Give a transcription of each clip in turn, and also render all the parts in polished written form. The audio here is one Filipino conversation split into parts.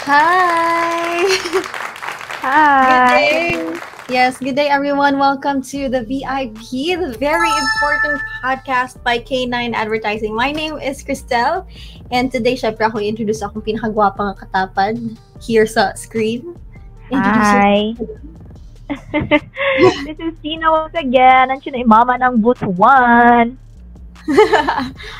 Hi! Good Hi. day! Yes, good day everyone. Welcome to the VIP, the very important podcast by K9 Advertising. My name is Cristel, and today, syempre ako introduce akong pinakagwapang katapad here sa screen. Hi. This is Tina once again. Nandiyan na mama ng Butuan.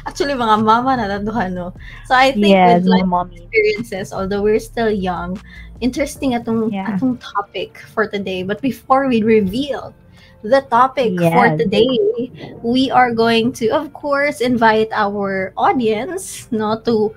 Actually, mga mama na nanduhan, no? So, I think Yes, with mga life mommy. experiences, although we're still young, interesting atong topic for today. But before we reveal the topic for Yes. today, we are going to, of course, invite our audience, no, to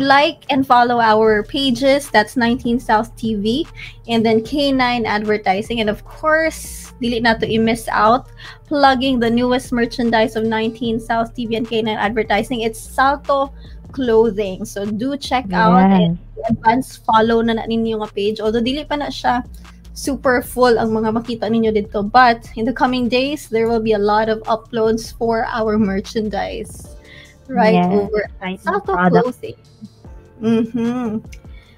like and follow our pages. That's 19 South TV, and then K9 Advertising, and of course, dili na to i-miss out plugging the newest merchandise of 19 South TV and K9 Advertising. It's Salto Clothing. So do check out and advance follow na ninyo nga page. Although dili pa na siya super full ang mga makita ninyo dito, but in the coming days there will be a lot of uploads for our merchandise over Salto Clothing.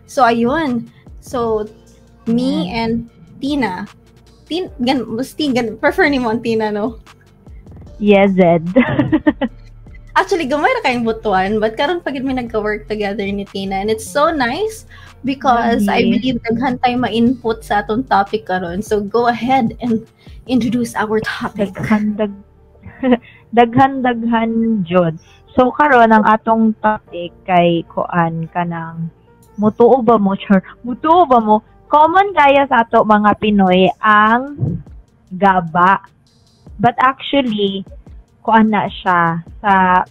So ayun. So me and Tina. Prefer ni mo ang Tina, no? Yes, Zed. Actually, gamay na kayong butuan, but karon pag may nagka-work together ni Tina, and it's so nice because I believe daghan tayo ma-input sa atong topic karon. So go ahead and introduce our topic. Daghan jud. So karon ang atong topic kay kuan kanang mutuo ba mo? Common kaya sa ato mga Pinoy ang gaba. But actually, kuan na siya sa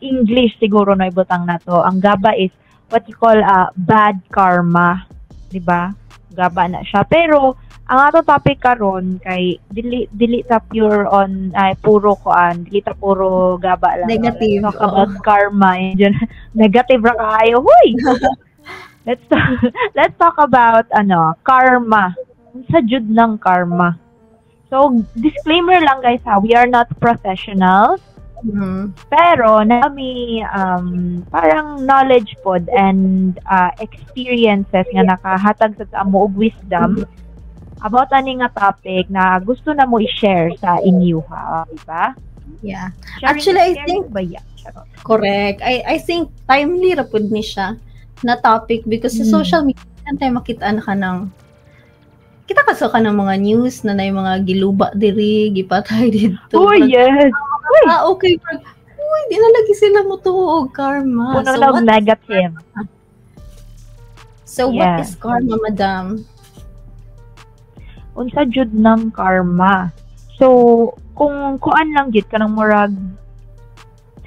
English siguro na ibutang na to. Ang gaba is what you call bad karma, 'di ba? Gaba na siya. Pero ang ato topic karon kay dili ta pure on puro kuan, dili ta puro gaba lang. Negative. Talk about karma. Negative ra kaayo. Huy. Let's talk about karma. Sa jud ng karma. So, disclaimer lang guys we are not professionals. Pero nami parang knowledge pod and experiences nga nakahatag sa amo og wisdom about ani nga topic na gusto na mo i-share sa inyo di ba? Yeah. Actually, I think correct. I think timely ra pud ni siya na topic because sa social media tayo makita na ka ng kita kaso ka ng mga news na may mga giluba diri, gipatay dito. Oh, yes. Okay. Uy, di na lagi sila mutuo og karma. Puno lang negative. So, what is karma, madam? Unsa jud ng karma? So, kung kuan lang jud kanang murag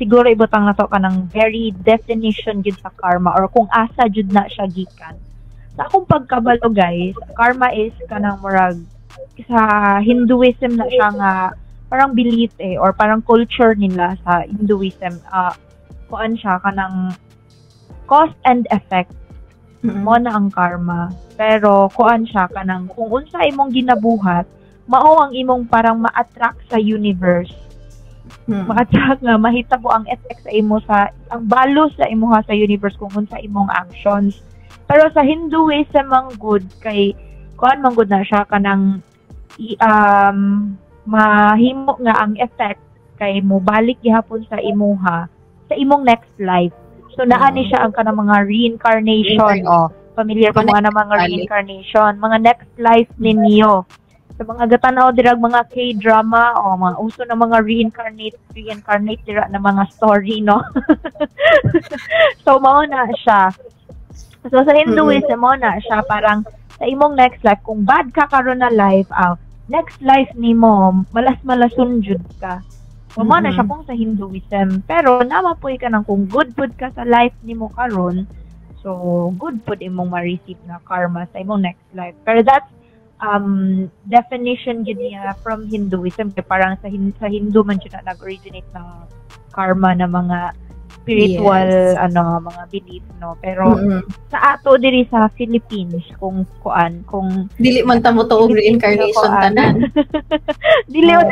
siguro ibutang na to kanang very definition jud sa karma or kung asa jud na siya gikan. Sa akong pagkabalo guys, karma is kanang murag sa Hinduism na siya nga parang belief or parang culture nila sa Hinduism. Kuan siya kanang cause and effect. Mo na ang karma. Pero kuan siya kanang kung unsa imong ginabuhat, mao ang imong parang ma-attract sa universe. Ma-attract nga mahitabo ang effect sa imo ang balo sa imuha sa universe kung unsa imong actions. Pero sa Hinduism ang good kay kuan man good na siya kanang mahimo nga ang effect kay mo balik gihapon sa imuha sa imong next life. So naani siya ang kanang mga reincarnation familiar pa mga reincarnation, mga next life ninyo. Sa mga gatanaw dirag mga K-drama mga uso na mga reincarnate dira na mga story no. So mao na siya. So sa Hinduism mo na siya parang sa imong next life kung bad ka karon na life next life nimo malasun jud ka. So mo na siya kung sa Hinduism pero namapoy ka nang kung good pud ka sa life nimo karon so good pud imong ma-receive na karma sa imong next life. Pero that's definition yun niya from Hinduism. Parang sa Hindu man yun na nag-originate ng karma na mga spiritual Yes. mga belief, no, pero sa ato diri sa Philippines kung Dili man ta mo tuog reincarnation tanan. dili man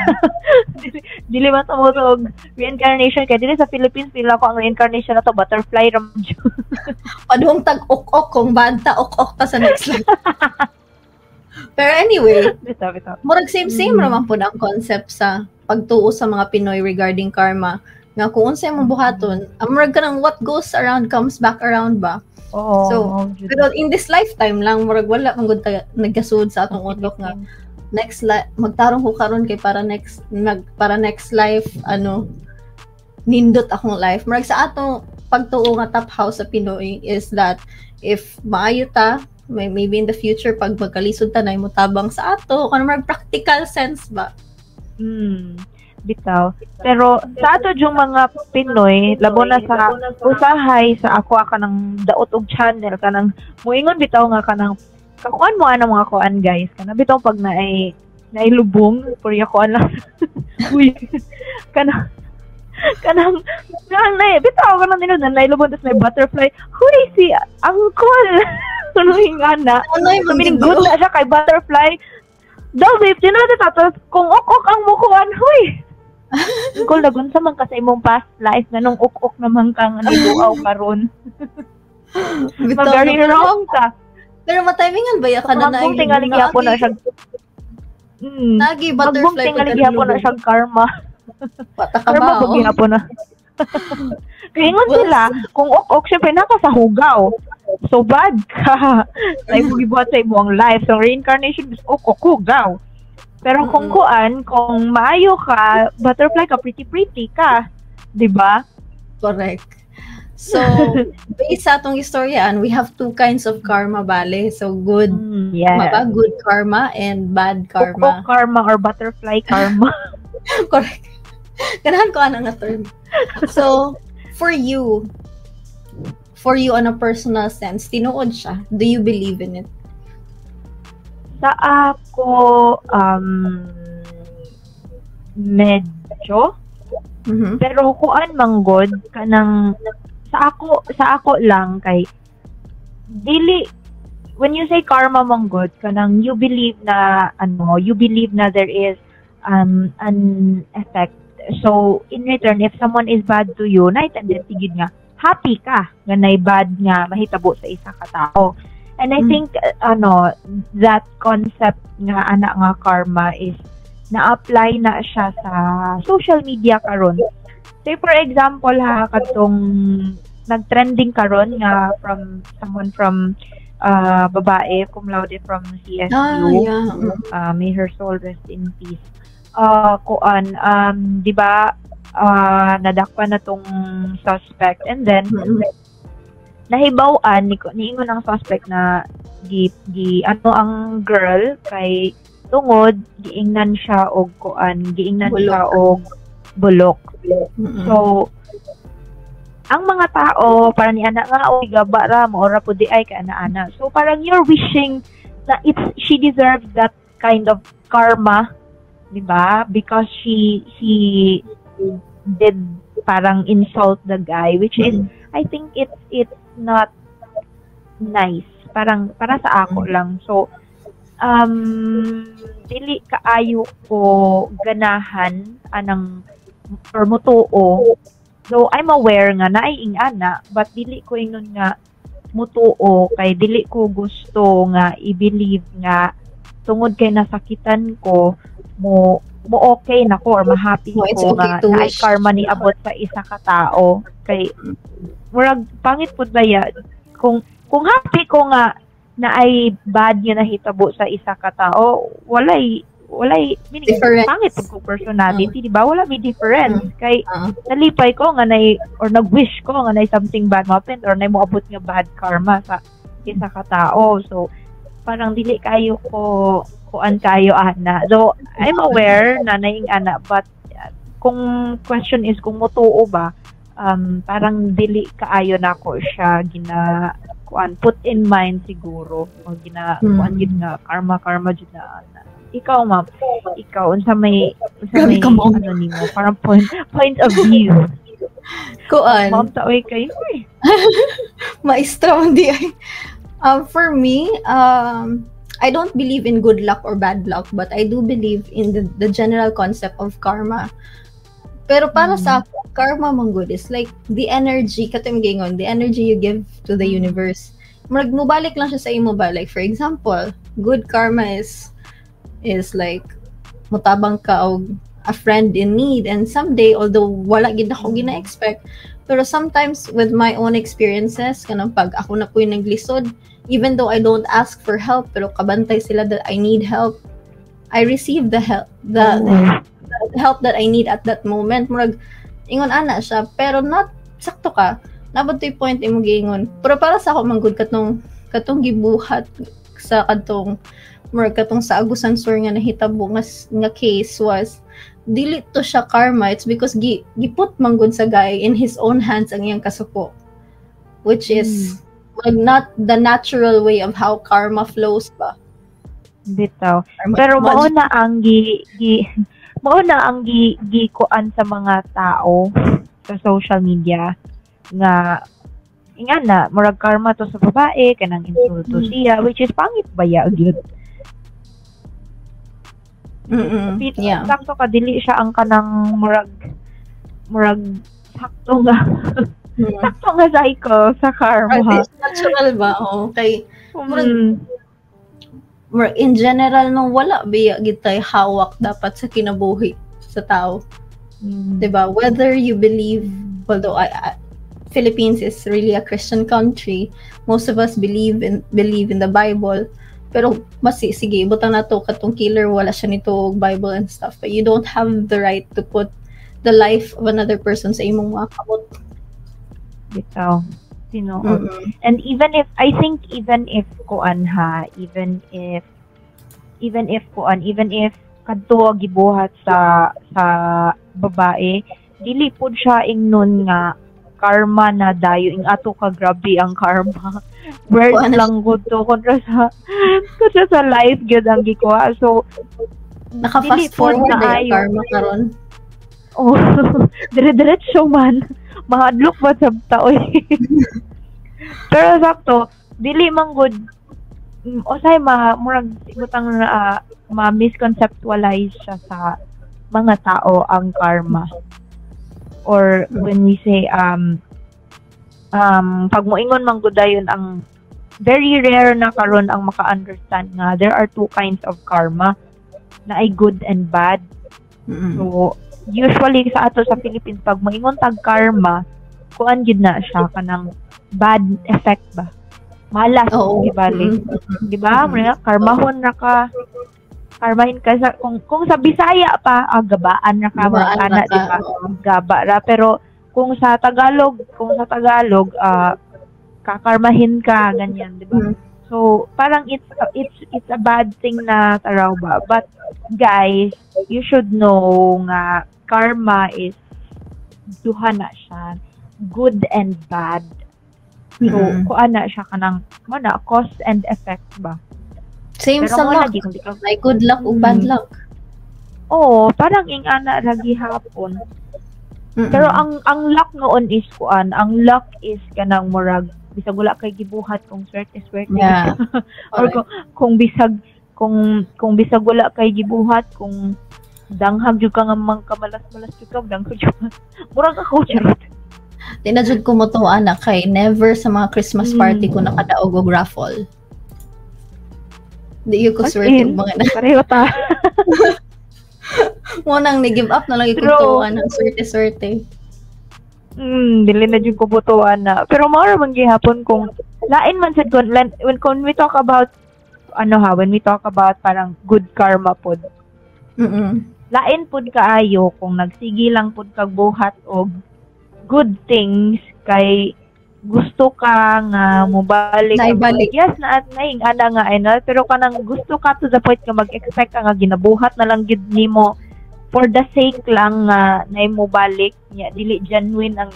dili man ta mo tuog reincarnation kay dili sa Philippines pila ko ang reincarnation na to butterfly ram. Padung tag ok kung banta ok ta sa next life. Pero anyway, bitaw. murag same raman po ang concept sa pagtuo sa mga Pinoy regarding karma. Nga kung unsay mong buhaton, murag ka ng what goes around comes back around ba? Oo. So, pero in this lifetime lang, murag wala man gud nagkasud sa atong utok nga next magtarong ko karon kay para next life nindot akong life. Murag sa ato pagtuo nga top house sa Pinoy is that if maayo ta, maybe in the future pag magkalisod ta na mo tabang sa ato, kung murag practical sense ba? Bitaw. Pero sa ato yung mga Pinoy, labo na sa usahay sa ako ng daot og channel kanang muingon bitaw nga kanang kakuan mo mga kuan guys. Kana bitaw pag nailubong purya kuan lang. Uy. Kanang bitaw kanang nino nailubong tas may butterfly. Huy si uncle. Kunuing ana. Meaning good na siya kay butterfly. Daw babe, tapos kung ok ang mukuan, huy. Kung lagunsa man ka sa imong past life na nung ok naman kang niluaw karon. Very wrong ka. Pero matimingan ba ya ka na magbong tingali gyapon na siya. Nagi butterfly magbong tingali gyapon na siya karma. Karma ba gyapon na. Kaya ingon sila, kung ok syempre naka sa hugaw. So bad ka. Like buhat sa imong life. So reincarnation is ok hugaw. Pero kung kung maayo ka, butterfly ka, pretty ka. Diba? Correct. So, based sa atong istoryan, we have two kinds of karma, bale. So, good good karma and bad karma. Karma or butterfly karma. Correct. Ganahan ko nga term. So, for you on a personal sense, tinuod siya. Do you believe in it? Sa ako, medyo. Pero kuan manggod kanang sa ako lang kay dili when you say karma manggod kanang you believe na there is an effect. So in return if someone is bad to you, na tendency gid nga happy ka nga nay bad nga mahitabo sa isa ka tao. And I think that concept nga ana nga karma is na-apply na siya sa social media karon. Say for example katong nag-trending karon nga from someone from babae cum laude from CSU. May her soul rest in peace. Di ba nadakpan na tong suspect and then nahibaw-an niingon ang suspect na ang girl kay tungod giingnan siya og bulok. So ang mga tao para ni ana nga oy gaba ra mo ora pud di ay ka ana. So parang you're wishing na she deserves that kind of karma, di ba? Because she did parang insult the guy, which is I think it's not nice. Parang para sa ako lang. So dili kaayo ko ganahan anang or mutuo. So I'm aware nga naay ingana but dili ko ingon nga mutuo kay dili ko gusto nga i-believe nga tungod kay nasakitan ko mo okay na ko or ma-happy ko nga naay karma ni abot sa isa ka tao kay murag pangit pud ba ya kung happy ko nga naay bad nga nahitabo sa isa ka tao walay meaning pangit pud ko personality di ba wala may difference kay nalipay ko nga nay or nag-wish ko nga nay something bad happen or nay moabot nga bad karma sa isa ka tao so parang dili kayo ko kuan kayo ana. So I'm aware na naing ana but kung question is kung motuo ba parang dili kaayo nako siya kuan put in mind siguro o kuan gid nga karma jud na ana. Ikaw ma'am, unsa may ano nimo parang point of view. Kuan. Ma'am, taoy kayo eh. Maestra hindi ay. For me, I don't believe in good luck or bad luck, but I do believe in the general concept of karma. Pero para sa ako, karma man good is like the energy, katong gingon, the energy you give to the universe. Mubalik lang siya sa imo ba? Like for example, good karma is like mutabang ka og a friend in need, and someday, although wala gid ako gina-expect, pero sometimes with my own experiences, kanang pag ako na po yung naglisod, even though I don't ask for help, pero kabantay sila that I need help, I receive the help, the help that I need at that moment. Murag ingon ana siya, pero not sakto ka. Nabot to'y point imo giingon. Pero para sa ako manggod katong gibuhat sa katong murag katong sa Agusan Sur nga nahitabo nga case was dili to siya karma. It's because giput manggod sa guy in his own hands ang iyang kasuko, which is not the natural way of how karma flows ba. Bitaw. Pero mao na ang gikuan sa mga tao sa social media nga ingana murag karma to sa babae kanang insulto siya, which is pangit ba ya gyud. Yeah. Sakto ka dili siya ang kanang murag sakto nga sakto nga cycle sa karma. It's natural ba? Okay. In general, no, wala biya gitay hawak dapat sa kinabuhi sa tao. Diba? Whether you believe, although Philippines is really a Christian country, most of us believe in the Bible. Pero sige, butang na to katong killer, wala siya nito Bible and stuff. But you don't have the right to put the life of another person sa imong mga kamot. Bitaw. And even if kadto gibuhat sa babae, dili pud siya ingnon nga karma na dayo ing ato ka grabe ang karma. Words lang gud to kontra sa life gyud ang gikuha. So naka-fast forward na karma karon. Oh, dire-diretso man. Mahadlok ba sa taoy? Pero sakto, dili man good usay murag butang ma-misconceptualize siya sa mga tao ang karma. Or when we say pag moingon man gud dayon, ang very rare na karon ang maka-understand nga there are two kinds of karma, na ay good and bad. So usually sa ato sa Philippines, pag moingon tag karma, kuan gid na siya kanang bad effect ba, malas gibali, di ba? Karmahon na ka, karmahin ka sa kung sa Bisaya pa gabaan na ka ana, di ba? Gaba ra. Pero kung sa Tagalog kakarmahin ka ganyan, di ba? So parang it's a bad thing na taraw ba. But guys, you should know nga karma is duha na siya, good and bad. So kuan na siya kanang mana cause and effect ba. Same sa luck, like good luck o bad luck. Parang ingana ra gihapon. Pero ang luck noon is kuan, ang luck is kanang murag bisag wala kay gibuhat kung swerte yeah. Or kung bisag wala kay gibuhat, kung danghag jud ka nga kamalas-malas jud ka, danghag jud murag ako charot. Tinadjud ko mo to anak kay never sa mga Christmas party ko nakadaog og raffle. Di ko swerte mga na. Pareho ta. Mo nang ni-give up na lang ikutuan ng swerte-swerte. Dili na jud ko butuan na. Pero mao man gihapon kung lain man sad when we talk about when we talk about parang good karma pod. Lain pod kaayo kung nagsigi lang pod kag buhat og good things kay gusto ka nga mobalik. Yes, naing ana nga pero kanang gusto ka to the point nga mag-expect ka nga ginabuhat na lang gid nimo for the sake lang nga naimobalik nya, dili genuine ang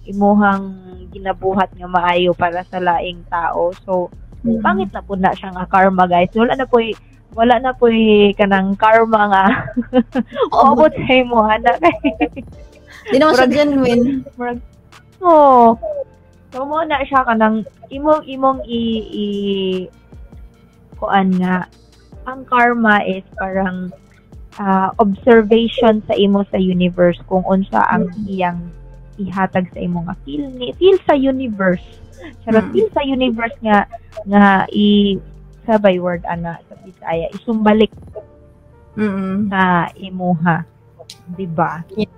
imuhang ginabuhat nga maayo para sa laing tao. So pangit na pud na siya nga karma, guys. Wala na wala na po kanang karma nga. Obot sa imo ana kay. Di naman siya genuine. Oo. So mo na siya kanang imong kuan nga ang karma is parang observation sa imo sa universe kung unsa ang iyang ihatag sa imo nga feel sa universe. Feel sa universe nga sabay word ana sa Bisaya isumbalik sa imuha, di ba? Yeah.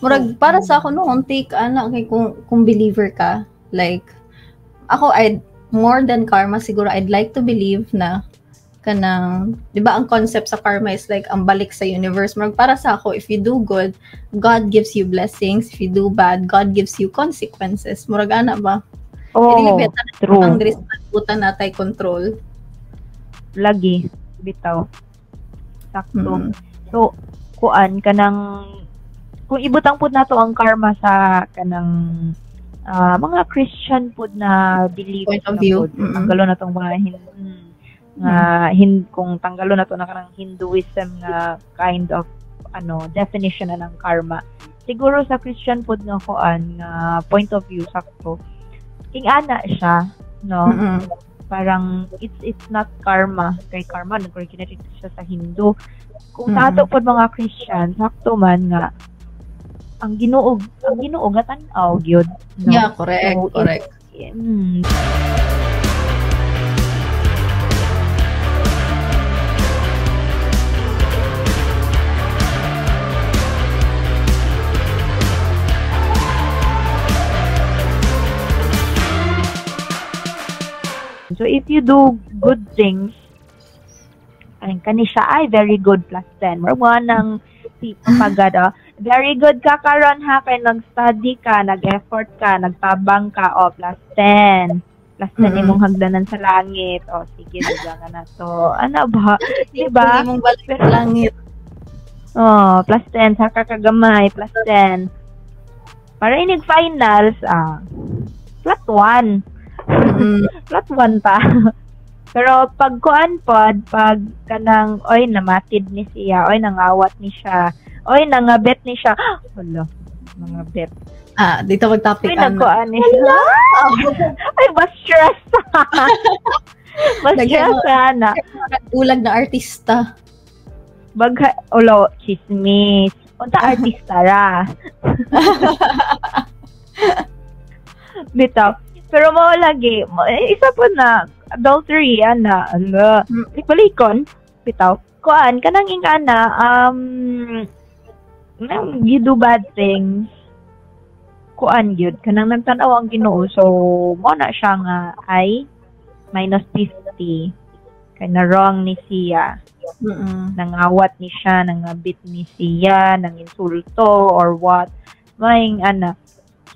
Murag para sa ako noon take ana kay kung believer ka, like ako I'd more than karma siguro I'd like to believe na kanang, di ba ang concept sa karma is like ang balik sa universe. Murag para sa ako, if you do good, God gives you blessings. If you do bad, God gives you consequences. Murag ana ba? True. Ang disputan natay control. Lagi bitaw. Sakto. So, kuan kanang kung ibutang pud nato ang karma sa kanang mga Christian pud na belief point of view. Tanggalo na tong mga kung tanggalo na to na kanang Hinduism na kind of definition na ng karma. Siguro sa Christian pud nga kuan nga point of view sakto. King ana siya, no? Parang it's not karma. Kay karma nagko-connect siya sa Hindu. Kung sa ato pod mga Christian, sakto man nga ang Ginoo nga tan-aw gyud, no? Yeah, correct. So if you do good things, kani siya ay very good +10. Mo nang pagad very good ka karon ha kay nag-study ka, nag-effort ka, nagtabang ka +10. +10 imong hagdanan sa langit. Sige dugangan na to. Ano ba? Di ba? Imong balik sa langit. +10 sa kagamay, +10. Para inig finals, +1. +1 pa. Pero pag kuan pod, pag kanang namatid ni siya, nangawat ni siya, nangabet ni siya. Wala, nangabet. Dito mag-topic nagkuan ni siya. Ay, mas stress. Mas stress na. Ulag na artista. Chismis. Unta artista ra. Bitaw. Pero mo lagi, isa po na, adultery, balikon, bitaw, kuan, kanang ingana, you do bad things, kuan yun, kanang nagtanaw ang Ginoo, so, mo na siya nga, ay, -50, kaya na wrong ni siya, nangawat ni siya, nangabit ni siya, nanginsulto, or what, maing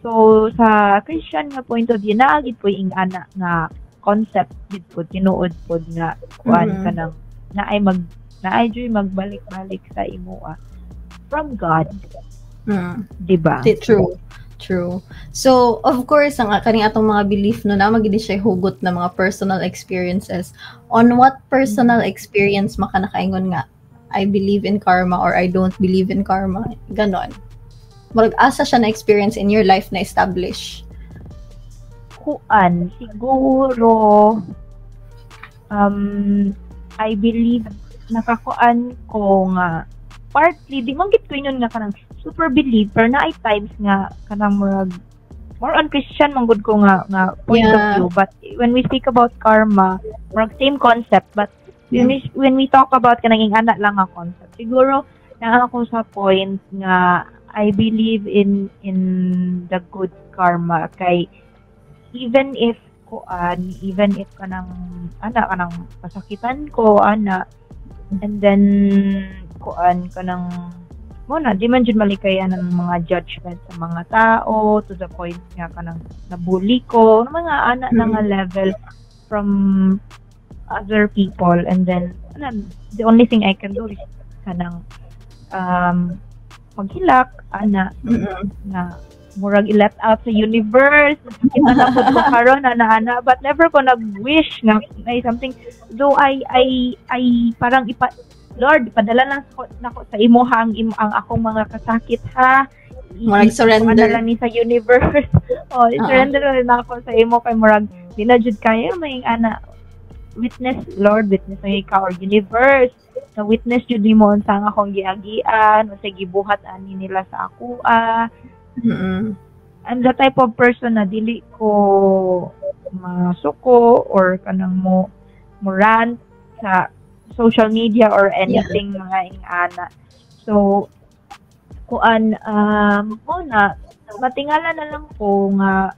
so, sa Christian nga point of view, naagid po yung ana nga concept gid po, tinuod po nga kuan kanang naay magbalik-balik sa imo from God. Diba? True. So, of course, ang kaning atong mga belief na magid siya hugot na mga personal experiences. On what personal experience maka nakaingon nga I believe in karma or I don't believe in karma? Ganon. Asa siya na experience in your life na establish? Kuan, siguro I believe nakakuan ko nga partly di man gid ko yun nga kanang super believer na ay times nga kanang more on Christian manggod ko nga point of view, but when we speak about karma same concept, but when we talk about kanang anak lang nga concept, siguro na ako sa point nga I believe in the good karma kay even if kanang pasakitan ko and then kanang mo na di man jud malikayan ng mga judgment sa mga tao to the point nga kanang nabully ko ng mga nga level from other people, and then the only thing I can do is kanang maghilak na murag i-let out sa universe. Kita na po ko karon ana but never ko nag-wish nga may something. Though I parang Lord, padala lang nako sa imo ang akong mga kasakit ha. Murag surrender lang ni sa universe. Surrender na ako sa imo kay murag di na jud kaya may ana witness Lord, witness na ikaw or universe. Na witness jud nimo unsa nga akong giagian, unsa gibuhat ani nila sa ako. I'm the type of person na dili ko masuko or kanang mo rant sa social media or anything mga ingana. So kuan muna matingala na lang ko nga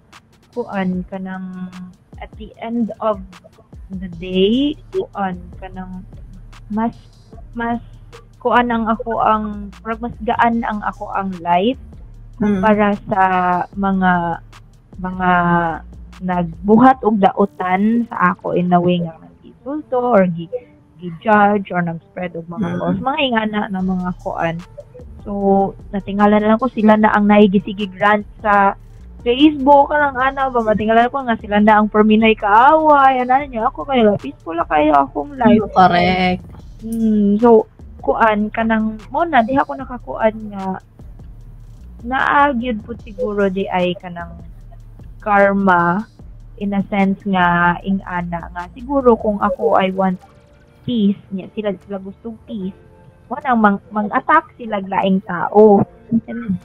kuan kanang at the end of the day kuan kanang mas kuan ang ako ang mas gaan ang ako ang life para sa mga nagbuhat og dautan sa ako in a way nga nag-insulto or gi-judge or nag-spread og mga cause mga ingana na mga kuan. So natingala na lang ko sila na ang naigisigi grant sa Facebook kanang ana ba matingala ko nga sila na ang perminay kaaway ana niya ako kayo peaceful kayo akong life. Correct. So kuan kanang mo na diha ko nakakuan nga naagyud po siguro di ay kanang karma in a sense nga ingana nga siguro kung ako I want peace niya sila gusto peace wala mang-attack sila laing tao and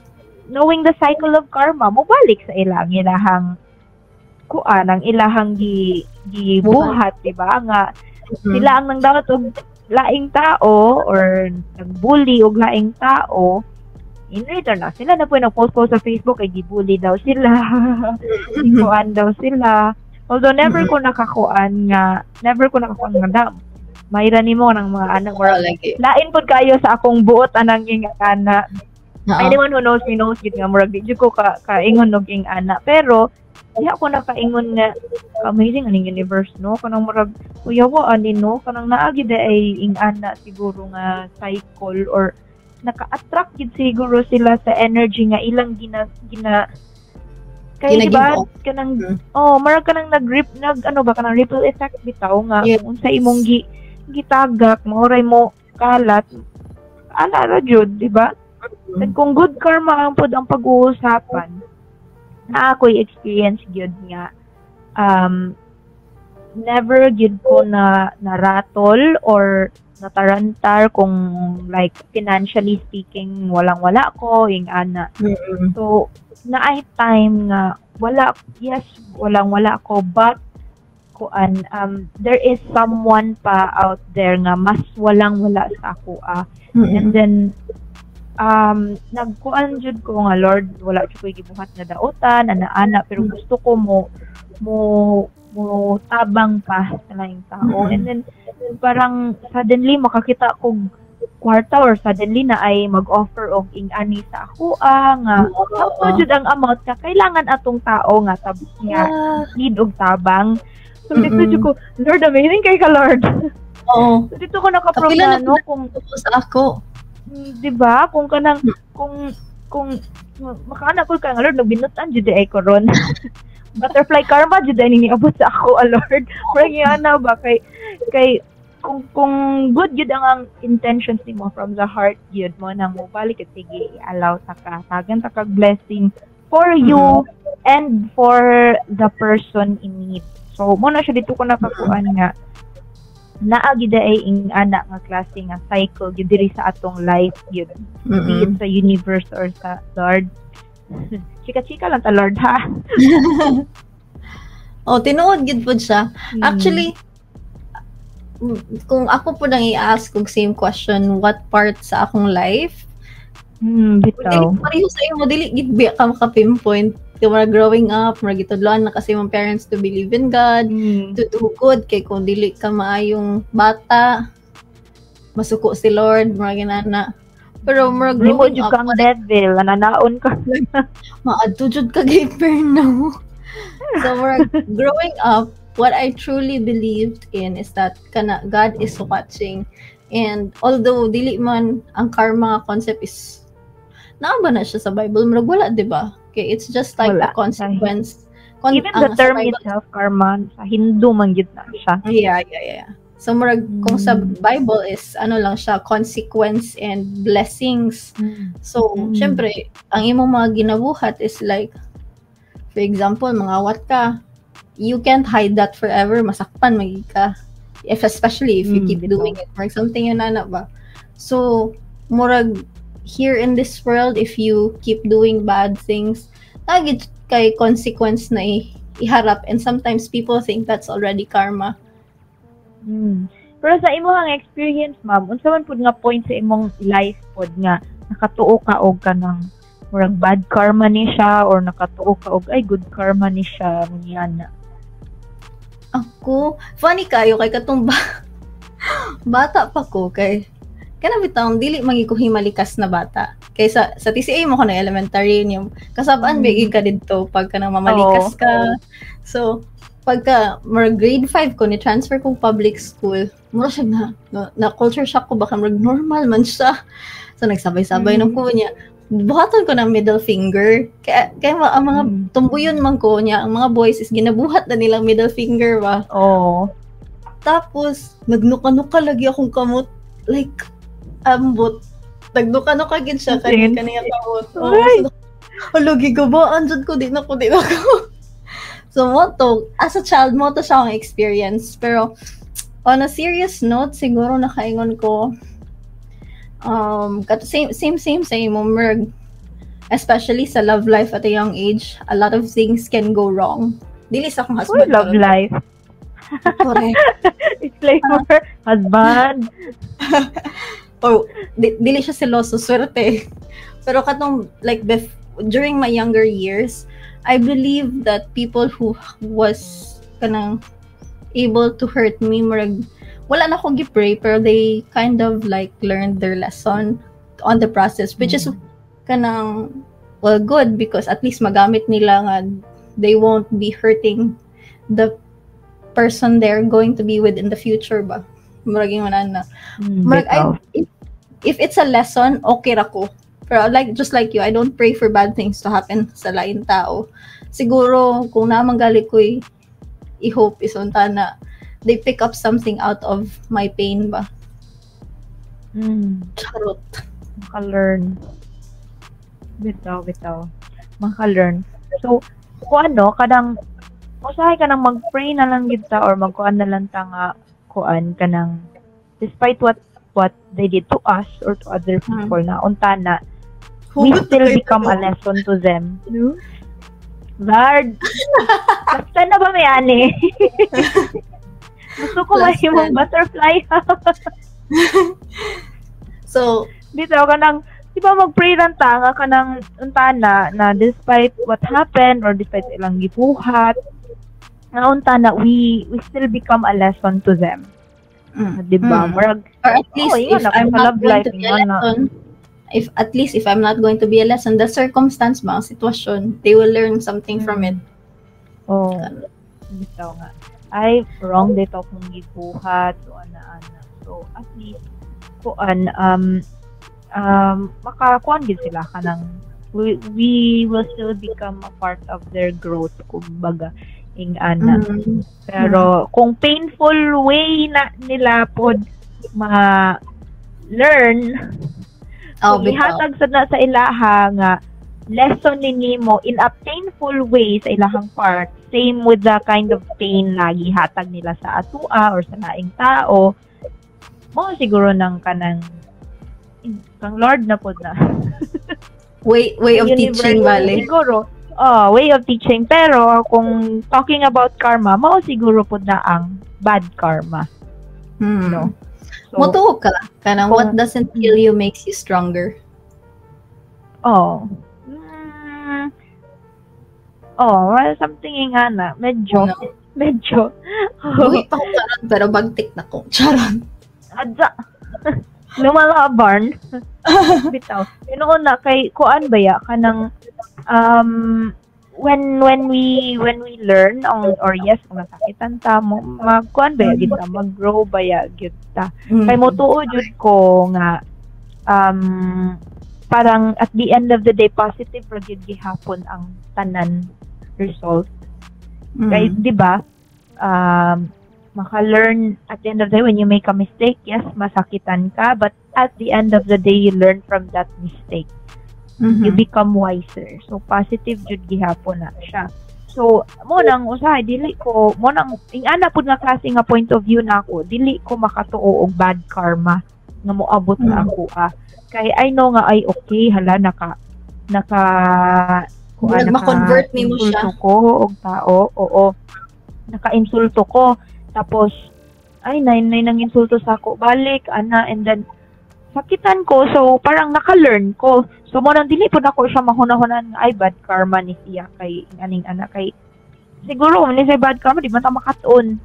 knowing the cycle of karma mobalik sa ilahang kuan ang ilahang gibuhat diba nga sila ang nangdawat og laing tao or nagbully og laing tao in return na sila na po nag-post sa Facebook ay gibully daw sila kuan daw sila although never ko nakakuan nga dam mayra nimo ng mga anak or lain pod kayo sa akong buot anang ing ana anyone who knows me knows gid nga murag di ko kaingon og ing ana pero di ako nakaingon nga amazing aning universe no kanang murag uyawa ani no kanang naagi ay ing ana siguro nga cycle or naka-attract gid siguro sila sa energy nga ilang gina kay diba kanang marag kanang kanang ripple effect bitaw nga unsa imong gitagak maoray mo kalat ana ra jud diba kung good karma ang pud ang pag-uusapan na ako'y experience gyud nga never gyud ko na ratol or natarantar kung like financially speaking walang-wala ko ing ana. So naay time nga walang-wala ko but kuan there is someone pa out there nga mas walang-wala sa ako and then nagkuan jud ko nga Lord wala jud ko gibuhat na dautan ana pero gusto ko mo tabang pa sa laing tao and then parang suddenly makakita ko kwarta or suddenly na ay mag-offer og ing-ani sa ako nga sakto jud ang amount ka kailangan atong tao nga need og tabang so dito jud ko Lord amazing kay ka Lord so dito ko nakaprove na no kung sa ako diba kung kanang kung makaana ko ka nga Lord nagbinutan jud ay koron butterfly karma jud ay niabot sa ako Lord murag ana ba kay kung good yun ang intentions nimo from the heart yun mo nang mobalik at sige allow ta ka tagan ta kag blessing for you and for the person in need so mo na siya dito ko nakakuan nga naagi ay ing ana nga klase nga cycle gyud diri sa atong life yun be it sa universe or sa Lord chika lang ta Lord ha tinuod gyud pud siya actually kung ako po nang i-ask kung same question, what part sa akong life? Bitaw. Pareho sa iyo, dili gid ka maka-pinpoint. Kaya growing up, marag gitudloan na kasi mga parents to believe in God, to do good. Kaya kung dili ka maayong bata, masuko si Lord, marag ginana. Pero marag growing up, kang devil, nananaon ka. Maadto jud ka kay Perno. So marag growing up, what I truly believed in is that God is watching. And although dili man ang karma concept is naaba na siya sa Bible, marag wala, di ba? Okay, it's just like Wala. a consequence. Even the Ang term sa Bible, itself, karma, sa Hindu man gyud na siya. yeah. So murag kung sa Bible is ano lang siya, consequence and blessings. So syempre, ang imong mga ginabuhat is like, for example, mangawat ka, you can't hide that forever, masakpan magig ka. Especially if you keep doing it for something yun na ba. So murag here in this world, if you keep doing bad things, tagit kay consequence na iharap, and sometimes people think that's already karma. Pero sa imong experience, ma'am, unsa man pud nga point sa imong life pod nga nakatuo ka og kanang murag bad karma ni siya, or nakatuo ka og ay good karma ni siya, muna? Ako, funny kayo kay katong bata pa ko kay kana bitang dili magi ko himalikas na bata. Kay sa TCA mo ko na elementary niyo. Kasabaan bigig ka didto pagka nang mamalikas ka. So pagka grade 5 ko ni transfer kong public school, mura siya na culture shock ko, baka normal man siya. So nagsabay-sabay nung ko niya. Buhaton ko ng middle finger. Kaya ang mga tumbuyon man ko niya, ang mga boys is ginabuhat na nilang middle finger ba. Tapos nagnuka-nuka lagi akong kamot, like ambot. Nagnuka-nuka gid siya kaniya kamot. Lagi ko ba andun ko din ako. So, as a child, mo to siya ang experience. Pero, on a serious note, siguro nakaingon ko, same sa imo, Merg. Especially sa love life at a young age, a lot of things can go wrong. Dili sa akong husband. Love life. Correct. It's like for husband. Dili siya seloso, swerte. Pero katong, like, during my younger years, I believe that people who was kanang able to hurt me, wala na akong gipray, pero they kind of like learned their lesson on the process, which is kanang, well, good, because at least magamit nila nga they won't be hurting the person they're going to be with in the future ba. If it's a lesson, okay ra ko. Pero just like you, I don't pray for bad things to happen sa lain tao. Siguro, kung namang gali ko i-hope is unta na they pick up something out of my pain ba. Charot. Maka-learn. Bitaw. Maka-learn. So, kung kadang, usahay ka nang mag-pray na lang kita, or magkuan na lang ta nga, kanang, despite what they did to us or to other people na unta na, we still become a lesson to them. Lord, basta na ba may ani? Gusto ko may mong butterfly. So, dito ka nang, di ba mag-pray lang ta ka nang unta na despite what happened or despite ilang gibuhat, na unta na we still become a lesson to them. Di ba? Or at least if I'm not going to be a lesson, if I'm not going to be a lesson, the circumstance ba, ang sitwasyon, they will learn something from it. Bitaw nga. Ay, wrong dito kung gibuhat, so ana. So, at least, makakuan gid sila kanang, we will still become a part of their growth, kumbaga, ana. Pero, kung painful way na nila pod ma-learn, ihatag na sa ilaha nga lesson nimo in a painful way sa ilahang part, same with the kind of pain na gihatag nila sa atua or sa laing tao, mo siguro nang kanang kang Lord na pod na way of teaching, bale siguro. Way of teaching. Pero kung talking about karma, mao siguro pod na ang bad karma. No. So, motuo ka kanang what doesn't kill you makes you stronger. Well, something nga na medyo Uy, charon, pero bagtik na ko. Charon. Adza. Lumalabarn. Bitaw. Na kay kuan baya kanang when we learn or yes, kung nasakitan ta mo, magkuan ba gid ta, mag-grow ba gid ta. Kay mo tuo jud ko nga parang at the end of the day positive ra gyud gihapon ang tanan result. Kaya di ba maka-learn at the end of the day when you make a mistake, yes, masakitan ka, but at the end of the day you learn from that mistake. You become wiser. So positive jud gihapon na siya. So mo nang usahay dili ko mo nang ingana pud nga klase nga point of view nako, dili ko makatuo og bad karma nga moabot na ako kay I know nga ay okay hala naka ma-convert nimo siya ko og tao, oo, naka-insulto ko tapos ay nang insulto sa ako balik ana, and then sakitan ko, so parang naka-learn ko. So mo nang dili pud ako siya mahuna-hunan nga ay bad karma ni siya kay aning anak kay siguro ni say bad karma di man ta makatuon.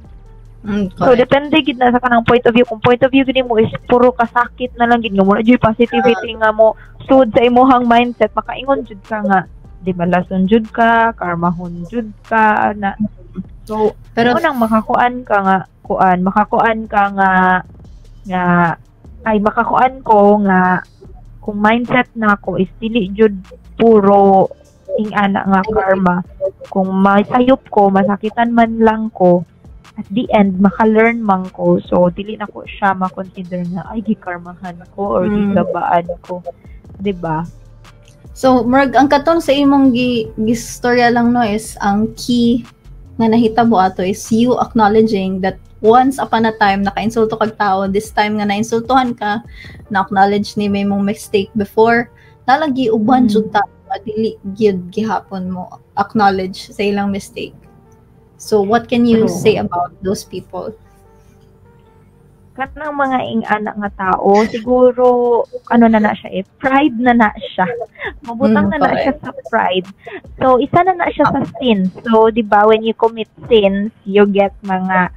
So depende gid na sa kanang point of view. Kung point of view gid mo is puro kasakit na lang gid nga mo na jud positivity nga mo sud sa imong mindset, makaingon jud ka nga di ba lason jud ka, karmahon jud ka na. So pero nang makakuan ka nga makakuan ko nga kung mindset na ako is dili jud puro ingana nga karma. Kung masayop ko, masakitan man lang ko, at the end, maka-learn man ko. So, dili na ko siya makonsider na, ay, gikarmahan ko or gigabaan ko. Diba? So, Marg, ang katong sa imong gistorya lang no is, ang key na nahitabo ato is you acknowledging that once upon a time, naka-insulto kag tao, this time nga na-insultuhan ka, na-acknowledge ni may mong mistake before, nalagi uban jud ta, dili gyud gihapon mo acknowledge sa ilang mistake. So, what can you say about those people? Kanang mga ingana nga tao, siguro, ano na siya pride na siya. Mabutang na siya sa pride. So, isa na siya sa sins. So, di ba, when you commit sins, you get mga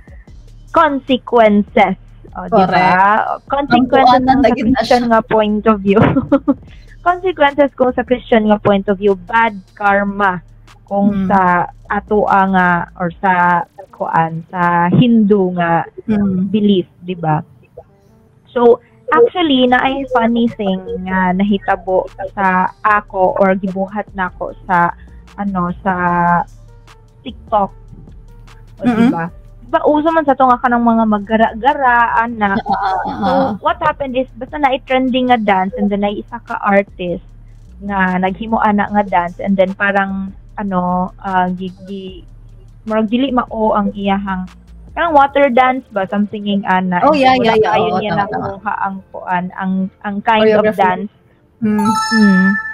consequences. O, di ba? Consequences kung sa Christian nga point of view. Consequences kung sa Christian nga point of view, bad karma. Kung sa ato nga or sa Hindu nga belief, di ba? So actually na ay funny thing nga nahitabo sa ako or gibuhat nako sa sa TikTok. O di ba? Diba uso man sa to nga kanang mga maggara-garaan na. So what happened is basta na trending nga dance and then ay isa ka artist nga naghimo ana nga dance and then parang marag dili mao ang iyahang parang water dance ba something ing ana. Oh yeah. Ayun niya nakuha ang ang kind of dance.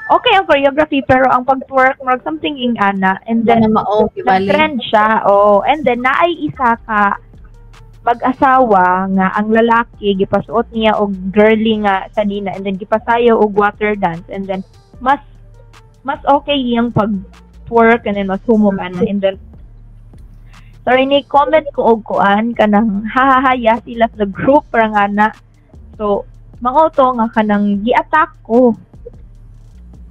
Okay ang choreography pero ang pag-twerk marag something ing ana and then trend siya. And then naay isa ka mag-asawa nga ang lalaki gipasuot niya og girly nga sanina and then gipasayaw og water dance and then mas okay yung pag-twerk and then mas humuman and then sorry ni comment ko og kuan kanang hahahaya sila sa group parang ana. So mangoto nga kanang gi-attack ko.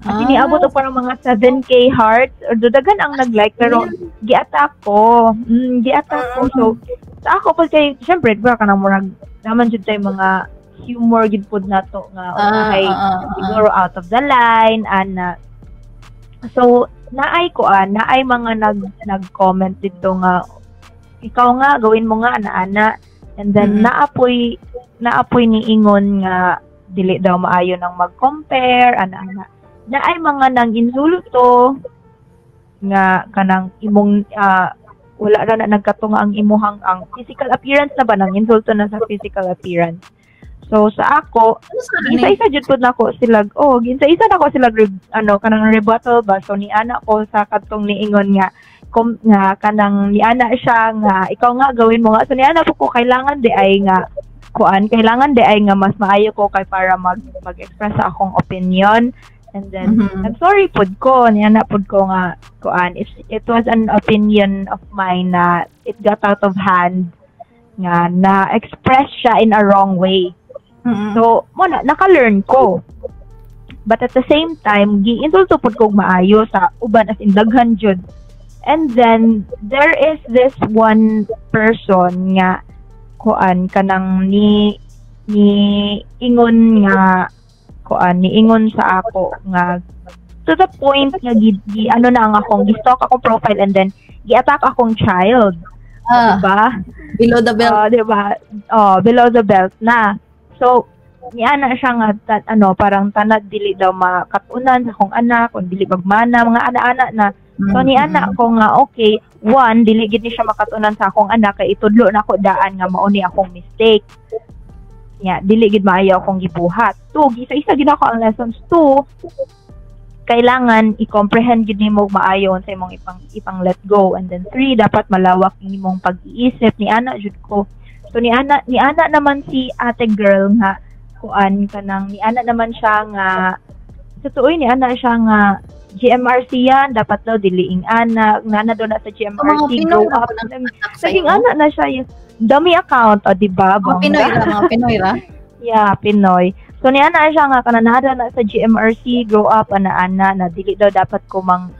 At iniabot ko parang mga 7K hearts or dudagan ang nag-like pero gi-attack ko. So sa ako pag kay syempre bra kanang murag naman jud tay mga humor gid pud nato nga okay siguro out of the line ana. So naay mga nag-comment dito nga ikaw nga gawin mo nga ana and then naapoy ni ingon nga dili daw maayo nang mag-compare ana naay mga nang insulto nga kanang imong wala ra na nagkatunga ang imuhang ang physical appearance na ba nang insulto na sa physical appearance. So sa ako isa-isa jud pud nako sila isa nako sila kanang rebuttal ba so ni ana ko sa katong niingon nga kanang ni ana siya nga ikaw nga gawin mo nga so ni ana ko kailangan di ay nga mas maayo ko kay para mag-express sa akong opinion and then I'm sorry pud ko ni ana pud ko nga if it was an opinion of mine na it got out of hand nga na express siya in a wrong way. So, naka-learn ko. But at the same time, gi-insulto pud ko maayo sa uban as in daghan jud. And then there is this one person nga kanang ni ingon nga kuan niingon sa ako nga to the point nga ano na ang akong gi-stalk akong profile and then gi-attack akong child. Diba? Below the belt. Diba? Below the belt na. So, niana siya nga parang tanad dili daw makatunan sa akong anak, kung dili magmana mga ana-ana na. So niana ko nga okay, one dili gid ni siya makatunan sa akong anak kay itudlo na ko daan nga mao ni akong mistake. Dili gid maayo akong gibuhat. 2, gisa-isa gid ako ang lessons. 2, kailangan i-comprehend gid nimo maayo sa imong ipang let go. And then 3, dapat malawak nimong pag-iisip ni ana jud ko. So ni ana naman si ate girl nga kuan kanang ni ana naman siya nga sa tuoy ni ana siya nga GMRC yan, dapat daw diliing anak, nana doon na sa GMRC, grow up. Naging anak na siya yung dummy account, diba? Mga Pinoy ra? Yeah, Pinoy. So niya na siya nga kananada na sa GMRC, grow up, ana-ana, na dili daw dapat ko mang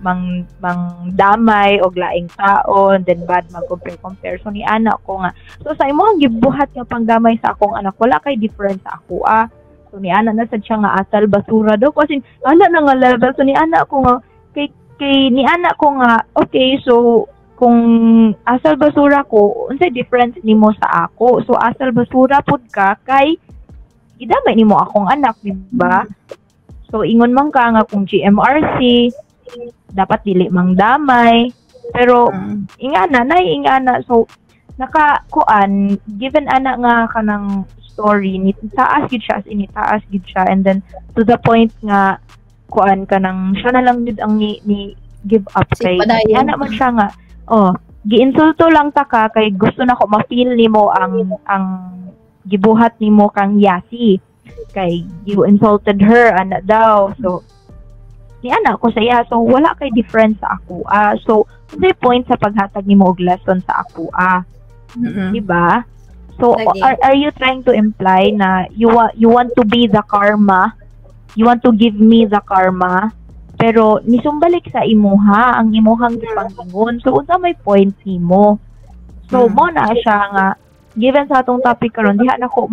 damay o laing tao, then bad mag-compare. So ni anak ko nga. So sa imo ang gibuhat nga pangdamay sa akong anak, wala kay difference sa ako, So ni anak na sad siya nga asal basura daw kasi anak na nga level. So ni anak ko nga kay ni anak ko nga okay, so kung asal basura ko unsay difference nimo sa ako? So asal basura pud ka kay idamay nimo akong anak, di ba? So ingon man ka nga kung GMRC dapat dili mang damay. Pero ingana so nakakuan given anak nga kanang story ni taas gid siya and then to the point nga kuan kanang siya na lang gid ang ni give up kay anak man siya nga giinsulto lang ta ka kay gusto na ko ma-feel nimo ang gibuhat nimo kang yasi kay you insulted her anak daw. So ni anak ko saya, so wala kay difference sa ako so the point sa paghatag nimo og lesson sa ako diba? So, are you trying to imply na you want to be the karma? You want to give me the karma? Pero, nisumbalik sa imuha, ang imuhang gipangingon. So, unsa may point nimo? So, mo na siya nga, given sa atong topic karon diha na ko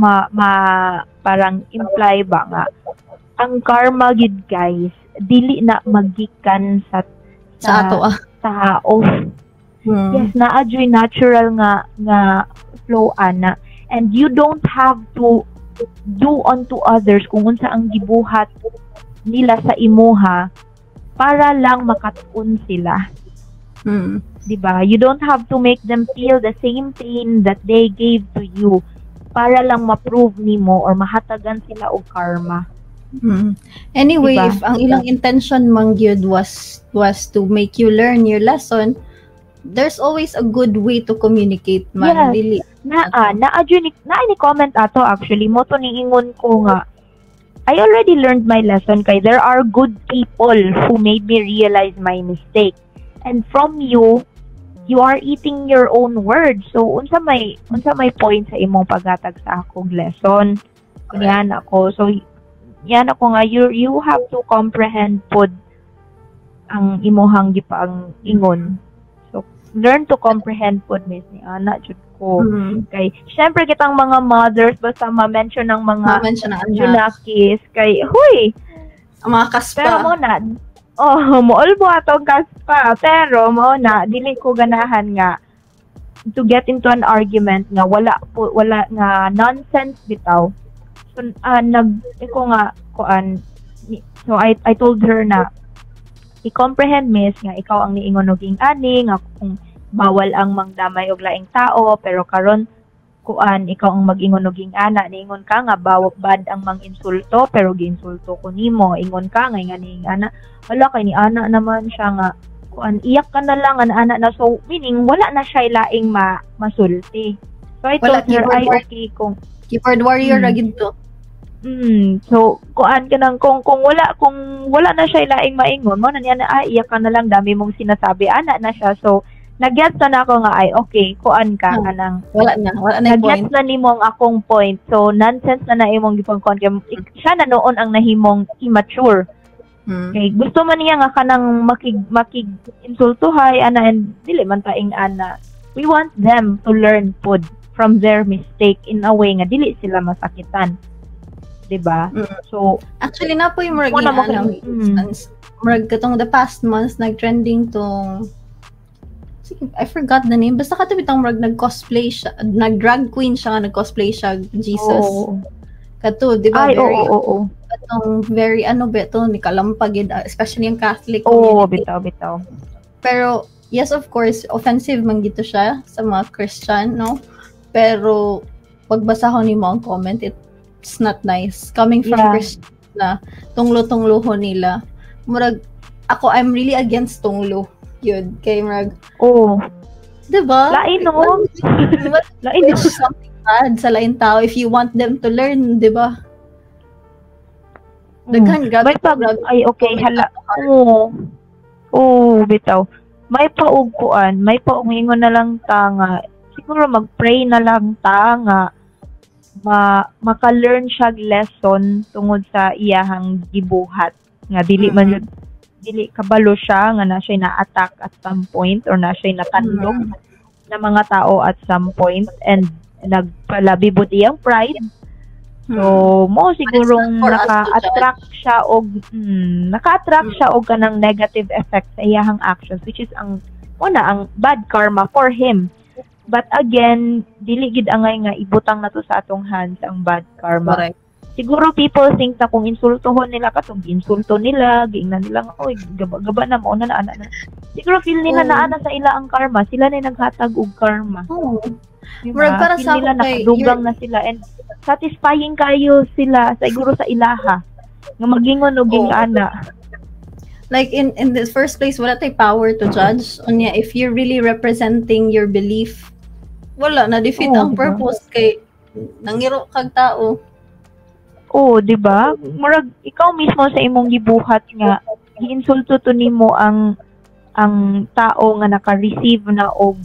parang imply ba nga, ang karma gid guys, dili na magikan sa ato tao. Yes, naadyoy natural nga flow ana, and you don't have to do unto others kung unsa ang gibuhat nila sa imuha para lang makatun sila. Diba? You don't have to make them feel the same pain that they gave to you para lang ma-prove nimo or mahatagan sila og karma. Anyway, diba? If ang ilang intention man gyud was to make you learn your lesson, there's always a good way to communicate man. Yes. Ni comment ato actually mo to niingon ko nga I already learned my lesson kay there are good people who made me realize my mistake, and from you are eating your own words. So unsa may point sa imong paghatag sa akong lesson yan ako. So yan ako nga you have to comprehend pod ang imuhang gipang ingon. Learn to comprehend po ni ana jud ko. Kay syempre kitang mga mothers basta ma-mention ng mga junakis kay huy ang mga kaspa. Pero mo na moolbo atong kaspa pero mo na dili ko ganahan nga to get into an argument nga wala nga nonsense bitaw. So so I told her na i-comprehend miss nga ikaw ang niingon og ani nga kung bawal ang mangdamay og laing tao pero karon ikaw ang mag-ingon og ana niingon ka nga bad ang manginsulto pero giinsulto ko nimo ingon ka nga ana wala kay ni ana naman siya nga iyak ka na lang ana na so meaning wala na siya laing masulti. So I told her okay kung keyboard warrior ra gid to. So kung wala na siya laing maingon mo na niya na iyak ka na lang dami mong sinasabi ana na siya. So nag-gets na ako nga okay kuan ka kanang wala na nag-gets na nimo ang akong point. So nonsense na imong gipangkon kay siya na noon ang nahimong immature. Okay, gusto man niya nga kanang makig insultuhay ana and dili man taing ana. We want them to learn pod from their mistake in a way nga dili sila masakitan. diba? Mm. So Actually na po yung murag Wala mo ano, kay- instance. Murag katong the past months nag-trending tong I forgot the name. Basta katabi tong murag nag-cosplay siya, nag-drag queen siya nga nag-cosplay siya Jesus. oo. Kato, di ba? Ay, Very oo. katong very ano ba ito, ni kalampag especially yung Catholic Oo, community. bitaw. Pero yes, of course, offensive man gito siya sa mga Christian, no? Pero pagbasa ko ni mo ang comment, it's not nice. Coming from Yeah. Christian na tunglo-tungluho nila. Murag, ako, I'm really against tunglo. Yun, kay murag, Oo. diba? Lain, no? What Lain, no? is something bad sa lain tao if you want them to learn, diba? Daghan, grabe. May pag, grabe. ay, okay, hala. Oo, bitaw. May paugkuan, may paumingon na lang tanga. Siguro mag-pray na lang tanga. Maka-learn siya lesson tungod sa iyahang gibuhat. Nga, dili kabalo siya, nga na siya na-attack at some point or na siya natandog na mga tao at some point and nagpalabibot iyang pride. So, mo sigurong for us to naka-attract siya og kanang negative effect sa iyahang actions, which is ang bad karma for him. But again, dili gid angay nga ibutang na to sa atong hands ang bad karma. Correct. Siguro people think na kung insultohon nila katong insulto nila, giingnan nila nga oy gaba na mo na ana. Siguro feel nila na ana sa ila ang karma, sila na naghatag og karma. Oh. Diba? Murag para Feel sa nila ako kay nakadugang na sila and satisfying kayo sila siguro sa ilaha nga magingon og ana. Like in the first place, wala tay power to judge. Unya, if you're really representing your belief, wala na defeat ang diba? purpose kay nangiro kag tao. Oo, di ba? Murag ikaw mismo sa imong gibuhat nga giinsulto to nimo ang tao nga naka-receive na og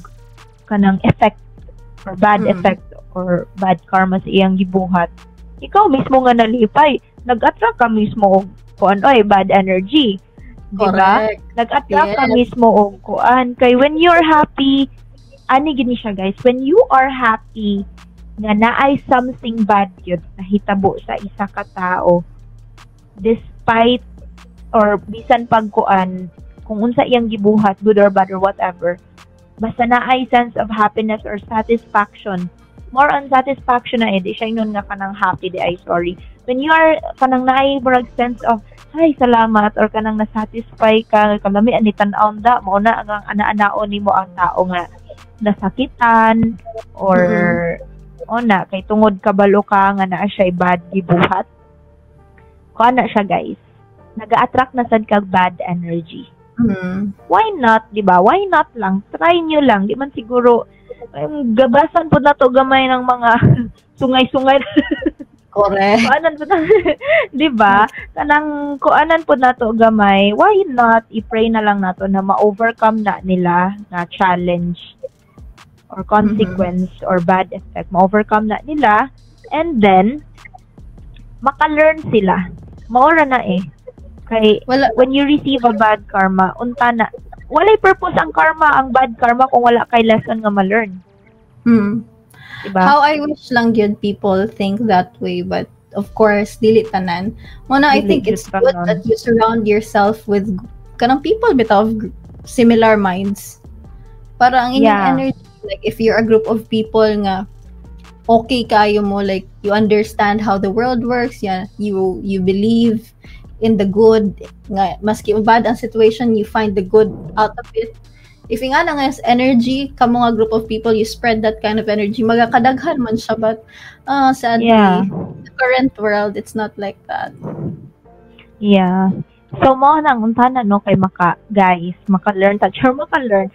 kanang effect or bad effect or bad karma sa iyang gibuhat. Ikaw mismo nga nalipay, nag-attract ka mismo og kuan bad energy. Di ba? Correct. Nag-attract ka Yes. mismo og kuan kay when you're happy, ani gini siya guys, when you are happy nga naay something bad yun nahitabo sa isa ka tao despite or bisan pagkuan kung unsa iyang gibuhat good or bad or whatever basta naay sense of happiness or satisfaction more on satisfaction na di siya nun nga kanang happy di ay sorry when you are kanang naay brag sense of ay salamat or kanang na-satisfy ka kalami ani tan-aw da mao na ang ana-anaon nimo ang tao nga nasakitan or na kay tungod kabalo ka nga naa siya bad gibuhat kuan na siya guys naga-attract na sad kag bad energy why not di ba why not lang try nyo lang di man siguro gabasan po na to gamay ng mga sungay-sungay Correct. kuanan po na di ba kanang kuanan po na to gamay why not i-pray na lang nato na ma-overcome na nila na challenge or consequence or bad effect, ma-overcome na nila, and then, maka-learn sila. Maura na Kay, when you receive a bad karma, unta na, walay purpose ang karma, ang bad karma, kung wala kay lesson nga ma-learn. Diba? How I wish lang yun people think that way, but of course, dili tanan. Muna, I think it's good that you surround yourself with kanang people bitaw similar minds. Para ang inyong energy, like if you're a group of people nga okay kayo mo, like you understand how the world works, you believe in the good, nga maski bad ang situation, you find the good out of it. If nga lang as energy, kamo nga group of people, you spread that kind of energy, magakadaghan man siya, but sadly, the current world, it's not like that. Yeah. So, mo nang unta na no kay maka-learn maka-learn.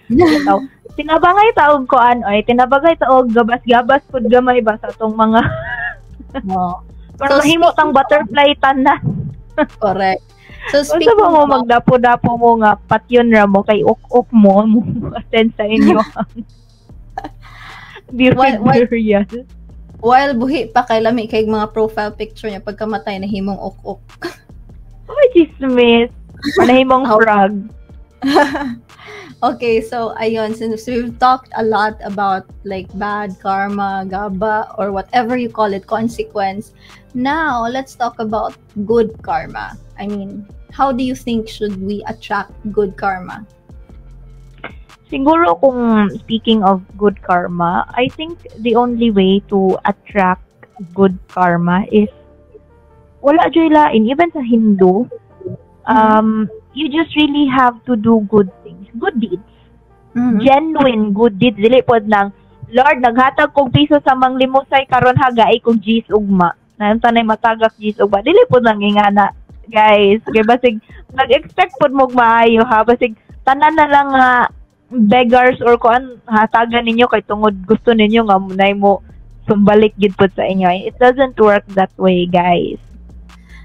Tinabangay taog koan tinabagay taog gabas-gabas pud gamay ba sa tong mga para mahimo tang butterfly tanan. Correct. So speaking mo magdapo-dapo mo nga patyon ra mo kay uk mo attend sa inyo. While buhi pa kay lami kay mga profile picture niya pagkamatay na himong uk. Oh, chismis. Panahimong frog. Okay, so ayun, since we've talked a lot about like bad karma, gaba, or whatever you call it, consequence, now let's talk about good karma. I mean, how do you think should we attract good karma? Siguro kung speaking of good karma, I think the only way to attract good karma is wala joy lain, even sa Hindu, you just really have to do good things, good deeds. Genuine good deeds. Dili pod nang, Lord, naghatag kong piso sa manglimusay karon hagai kong G's ugma. Nayon tanay matagak G's ugma. Dili pod nang ingana, guys. Kay basig nag-expect pod mo maayo ha, basig tanan na lang nga beggars or kuan hatagan ninyo kay tungod gusto ninyo nga munay mo sumbalik gid pod sa inyo. It doesn't work that way, guys.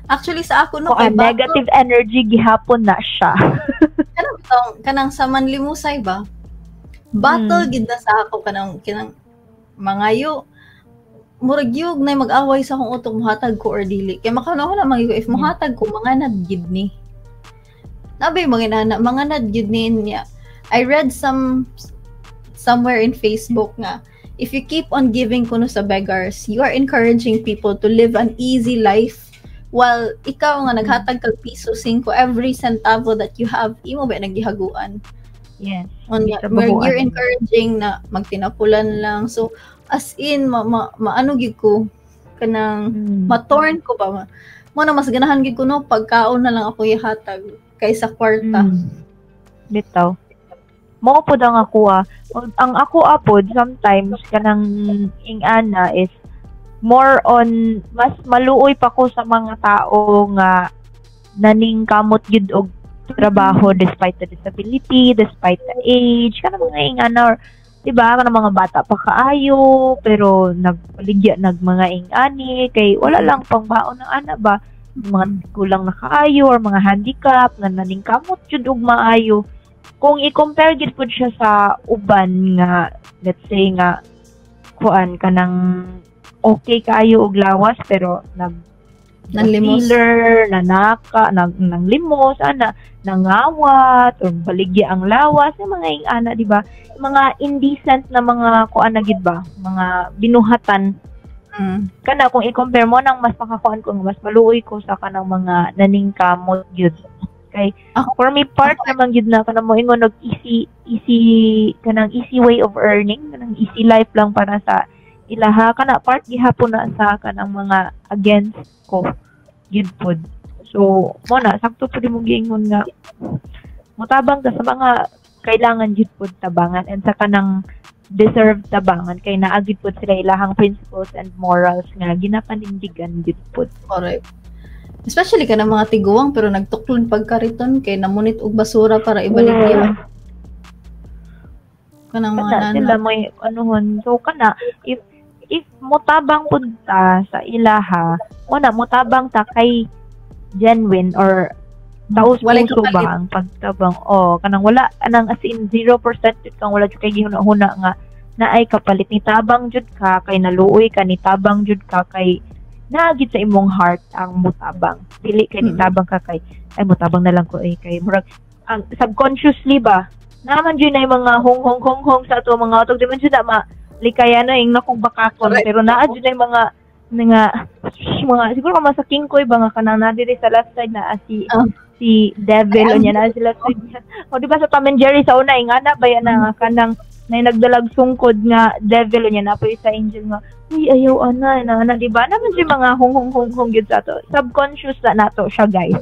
Actually sa ako no kay negative energy gihapon na siya. kanang sa manlimusay ba? Battle gid na sa ako kanang mangayo murag yug na mag-away sa akong utok mohatag ko or dili kay makanaw na magigo if mohatag ko mga nadgid ni nabay mga nadgid ni niya. I read somewhere in Facebook nga if you keep on giving kuno sa beggars, you are encouraging people to live an easy life while ikaw nga naghatag kag piso 5 every centavo that you have imo ba nagihaguan. Yes. You're encouraging na magtinapulan lang. So, as in, maano gid ko, kanang, matorn ko ba? Mo na mas ganahan gid ko, no, pagkaon na lang ako ihatag kaysa kwarta. Bitaw. Mo po ang ako Ang ako apod, sometimes, kanang ingana is, more on, mas maluoy pa ko sa mga tao nga naning kamot gid og trabaho despite the disability, despite the age, kana mga ingana or diba, kana mga bata pa kaayo pero nagpaligya mga ingani kay wala lang pangbaon ng ana ba, mga kulang na kaayo or mga handicap nga naning kamot jud og maayo. Kung i-compare gid pud siya sa uban nga let's say nga kuan kanang okay kaayo og lawas pero nanlimos, nanglimos, nangawat, o baligya ang lawas, yung mga ingana, di ba? Mga indecent na mga kuan na gid ba? Mga binuhatan. Kana, kung i-compare mo nang mas makakuan ko, mas maluoy ko sa kanang mga naningkamot yun. Okay? For me, part naman yun na kanang mo ingon kanang easy way of earning, kanang easy life lang para sa ilaha kana part gihapon na sa kanang mga against ko gid pod. So mo na sakto pud mo giingon nga motabang ka sa mga kailangan gid pod tabangan and sa kanang deserve tabangan kay naa gid pod sila ilahang principles and morals nga ginapanindigan gid pod. Correct. Especially kanang mga tiguang pero nagtuklon pagkariton kay namunit og basura para ibaligya. Kanang mga sila mo anuhon so kana if motabang punta sa ilaha, una motabang ta kay genuine or taos puso ba ang pagtabang kanang wala anang as in 0% kang wala jud kay gihuna-huna nga naay kapalit ni tabang jud ka kay naluoy ka ni tabang jud ka kay naagid sa imong heart ang mutabang dili kay ni tabang ka kay ay mutabang na lang ko kay murag ang subconsciously ba naman jud na mga hong sa ato mga utok di man jud na likaya na yung nakong bakakon pero naa jud na mga siguro ka masaking koy ba nga kanang na diri sa left side na si devil niya na sila o di ba sa Tom and Jerry sa una ingana bayan na kanang na nagdalag sungkod nga devil niya na po sa angel nga uy ayaw ana di ba naman si mga hong gyud sa to subconscious na nato siya guys.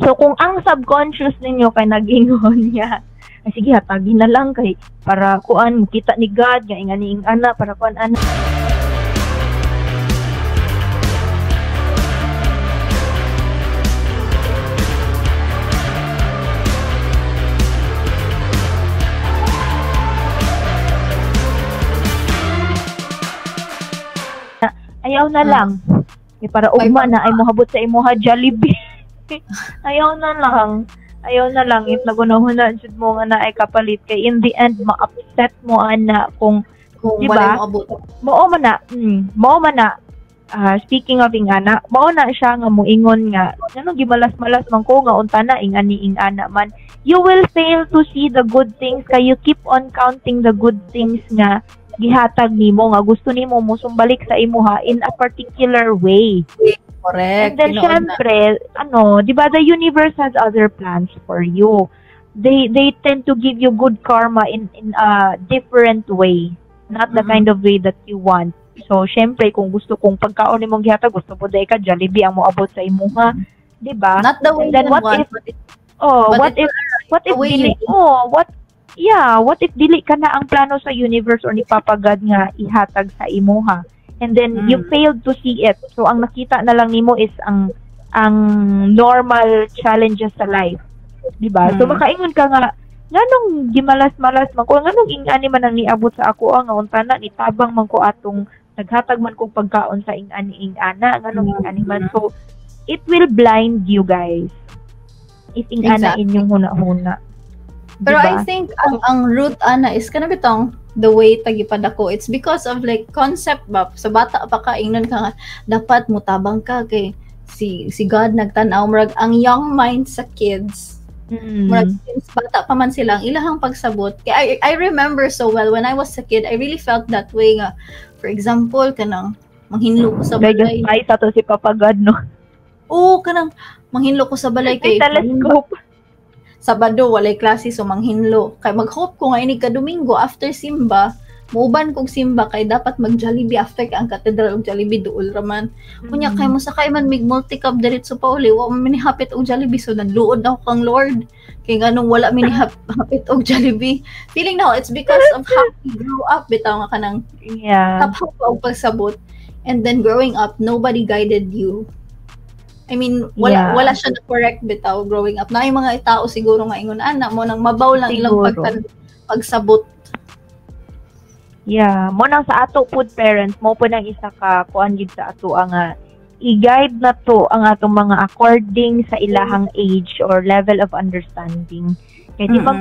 So kung ang subconscious ninyo kay nag-ingon niya ay sige hatagin na lang kay para kuan kita ni God nga ingani ana para kuan ana. Ayaw na lang. Para ugma na ay mohabot sa imuha Jollibee. Ayaw na lang if nagunahuna jud mo nga naay kapalit kay in the end ma-upset mo ana kung di ba? Mao man na speaking of ingana, mao na siya nga moingon nga ngano gimalas-malas man ko nga unta na ingani-ingana man. You will fail to see the good things kay you keep on counting the good things nga gihatag nimo nga gusto nimo mosumbalik sa imuha in a particular way. Correct. And then syempre, di ba the universe has other plans for you. They tend to give you good karma in a different way, not the kind of way that you want. So, syempre, kung gusto kong pagkaon mong gihatag, gusto po dahil ka, Jollibee ang moabot sa imuha. Diba? Not the way then what if, what if dili ka na ang plano sa universe or ni Papa God nga ihatag sa imuha? And then, you failed to see it. So, ang nakita na lang nimo is ang normal challenges sa life. Diba? So, makaingon ka nga, nganong gimalas-malas man ko, nganong ingani man ang niabot sa ako, nga unta na, nitabang man ko atong naghatag man kong pagkaon sa ingani-ingana, nganong ingani man. So, it will blind you guys. If ingana inyong huna-huna. Pero I think ang root ana is kana bitong the way tagipadako. It's because of like concept ba. Sa bata pa ka ingnon ka nga dapat mutabang ka kay si God nagtan-aw murag ang young mind sa kids. Murag since bata pa man sila ang ilahang pagsabot. Kay I remember so well when I was a kid, I really felt that way nga. For example, kanang manghinlo ko sa balay. Ay, sa to si Papa God, no? Oo, kanang manghinlo ko sa balay kay telescope. Sabado, walay klase, so manghinlo. Kay mag-hope ko nga ini ka Domingo after Simba, muuban kong Simba kay dapat mag-Jollibee after ka ang Cathedral og Jollibee duol raman. Kunya kay mo sakay man mig multi-cup diretso pa uli, wa man minihapit og Jollibee so nanluod ako kang Lord. Kay nganong wala minihapit og Jollibee. Feeling now it's because of how we grew up bitaw nga kanang taphaw pa og pagsabot. And then growing up, nobody guided you. I mean, wala siya na correct bitaw growing up. Na yung mga tao siguro nga ingon ana mo nang mabaw lang ilang pagsabot. Yeah, mo nang sa ato food parents mo po nang isa ka kuan gid sa ato nga i-guide na to ang atong mga according sa ilahang age or level of understanding. Kaya di ba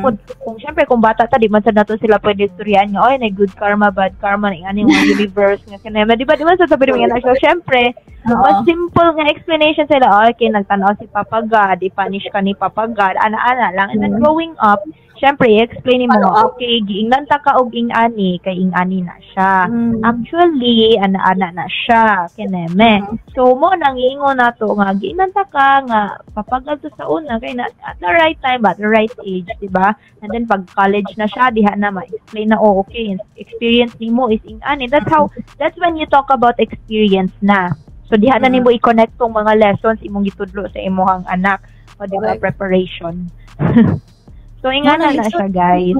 kung syempre kung bata ta di man sa nato sila pwede istoryahan nga oy na good karma bad karma ng ani nga universe nga kanema di ba sa sabi nga so syempre mas simple nga explanation sila okay nagtanaw si Papa God i-punish ka ni Papa God ana-ana lang and then growing up syempre i-explain mo okay giingnan ta ka og ingani kay ingani na siya actually ana-ana na siya kaneme so mo nang iingon nato nga giingnan ta ka nga Papa God sa una kay na at the right time but the right age diba? And then pag college na siya, diha na ma-explain na okay, experience nimo is ingani. That's when you talk about experience na. So diha na nimo i-connect tong mga lessons imong gitudlo sa imong anak o diba preparation. So ingana na siya, guys.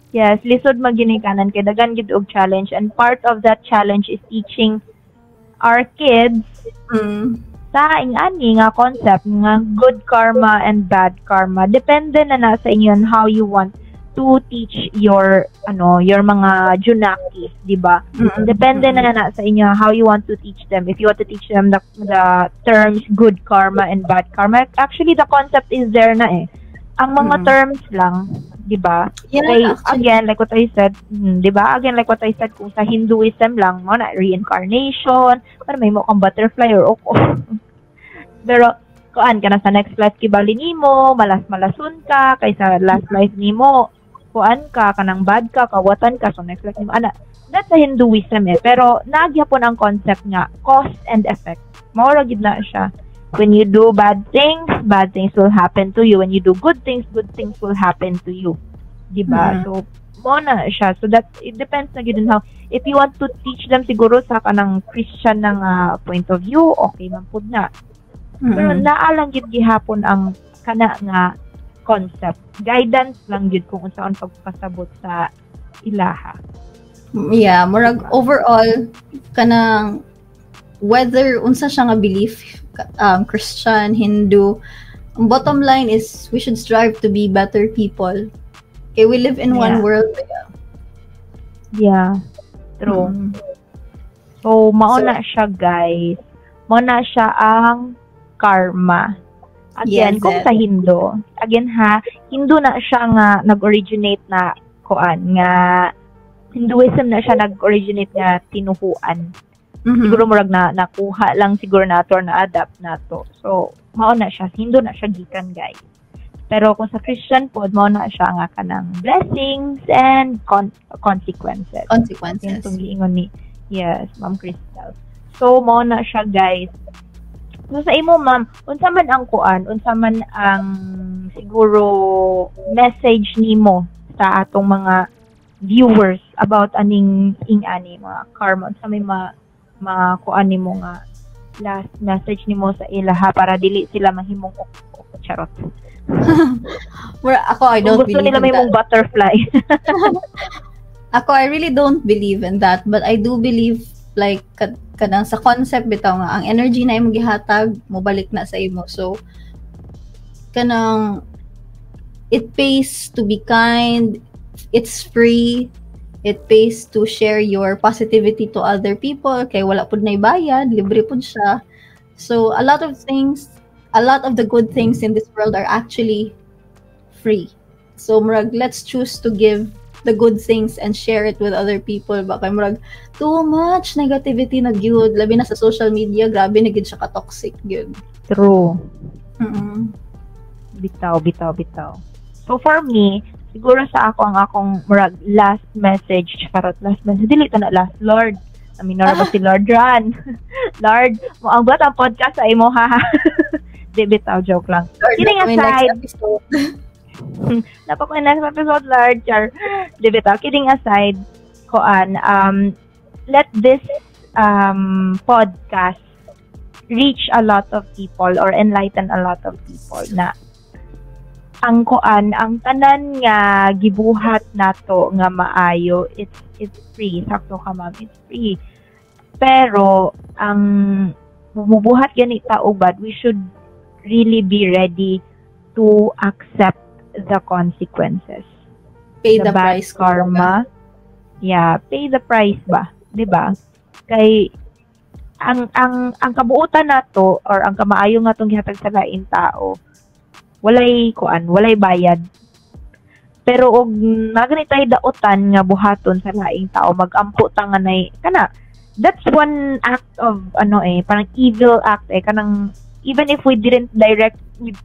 Yes, lisod maginikanan kay dagan gid og challenge and part of that challenge is teaching our kids sa ingani nga concept nga good karma and bad karma depende na sa inyo on how you want to teach your mga junakis, di ba? Depende na sa inyo how you want to teach them. If you want to teach them the terms good karma and bad karma, actually the concept is there na ang mga terms lang, di ba? Yeah, again like what I said, di ba? Again like what I said, kung sa Hinduism lang mo na reincarnation, para may mo kang butterfly or oko. Pero kuan ka na sa next life kibali nimo, malas-malasun ka kaysa last life nimo, kuan ka kanang bad ka, kawatan ka so next life nimo ana. That's a Hinduism pero nagyapon ang concept nga cause and effect. Mao ra gid na siya. When you do bad things will happen to you. When you do good things will happen to you. Diba? So mo na siya. So that it depends na gid on how if you want to teach them siguro sa kanang Christian ng point of view, okay man pud na. Pero naalang gid gihapon ang kana nga concept. Guidance lang gid kung unsaon pagpasabot sa ilaha. Yeah, murag overall kanang whether unsa siya nga belief, Christian, Hindu, ang bottom line is we should strive to be better people. Okay, we live in one world. Yeah. True. So mao na siya, guys. Mao na siya ang karma. Again, kung sa Hindu, again Hindu na siya nga nag-originate na kuan nga Hinduism na siya nag-originate nga tinuhuan. Mhm. Siguro murag na nakuha lang siguro nato or na-adapt nato. So, mao na siya. Hindu na siya gikan, guys. Pero kung sa Christian pod, mao na siya nga kanang blessings and consequences. Consequences. Yung itong giingon ni, yes, Ma'am Crystal. So, mao na siya, guys. So, sa imo, ma'am, unsa man ang kuan, unsa man ang siguro message nimo sa atong mga viewers about aning ing-ani, mga karma, unsa may kuan nimo nga last message nimo sa ilaha para dili sila mahimong charot. Ako, I Kung don't gusto believe nila in may mong that. butterfly. Ako, I really don't believe in that, but I do believe like kanang sa concept bitaw nga ang energy na imong gihatag mobalik na sa imo. So kanang it pays to be kind, it's free, it pays to share your positivity to other people kay wala pud nay bayad, libre pud siya. So a lot of the good things in this world are actually free. So murag, let's choose to give the good things and share it with other people. Baka murag too much negativity na gyud, labi na sa social media, grabe na gyud siya ka-toxic gyud. True. Mm-mm. Bitaw. So for me, siguro sa ako ang akong murag last message, dili ta na last, Lord. Aminor ba si Lord Ran? Lord, mo ang ang podcast sa imo ha. Di bitaw, joke lang. Kidding aside. Dapat ko yung next episode, Lord. Char. Di bitaw, kidding aside, koan, let this podcast reach a lot of people or enlighten a lot of people na ang tanan nga gibuhat nato nga maayo, it's free. Sakto ka, ma'am, it's free. Pero ang bumubuhat gani tao bad, we should really be ready to accept the consequences. Pay the bad price. karma. Yeah, pay the price ba? 'Di ba? Kay ang kabuutan nato or ang kamaayo nga tong gihatag sa lain tao, walay bayad. Pero og naganitay daotan nga buhaton sa laing tao, magampo ta nga nay kana, that's one act of parang evil act kanang, even if we didn't direct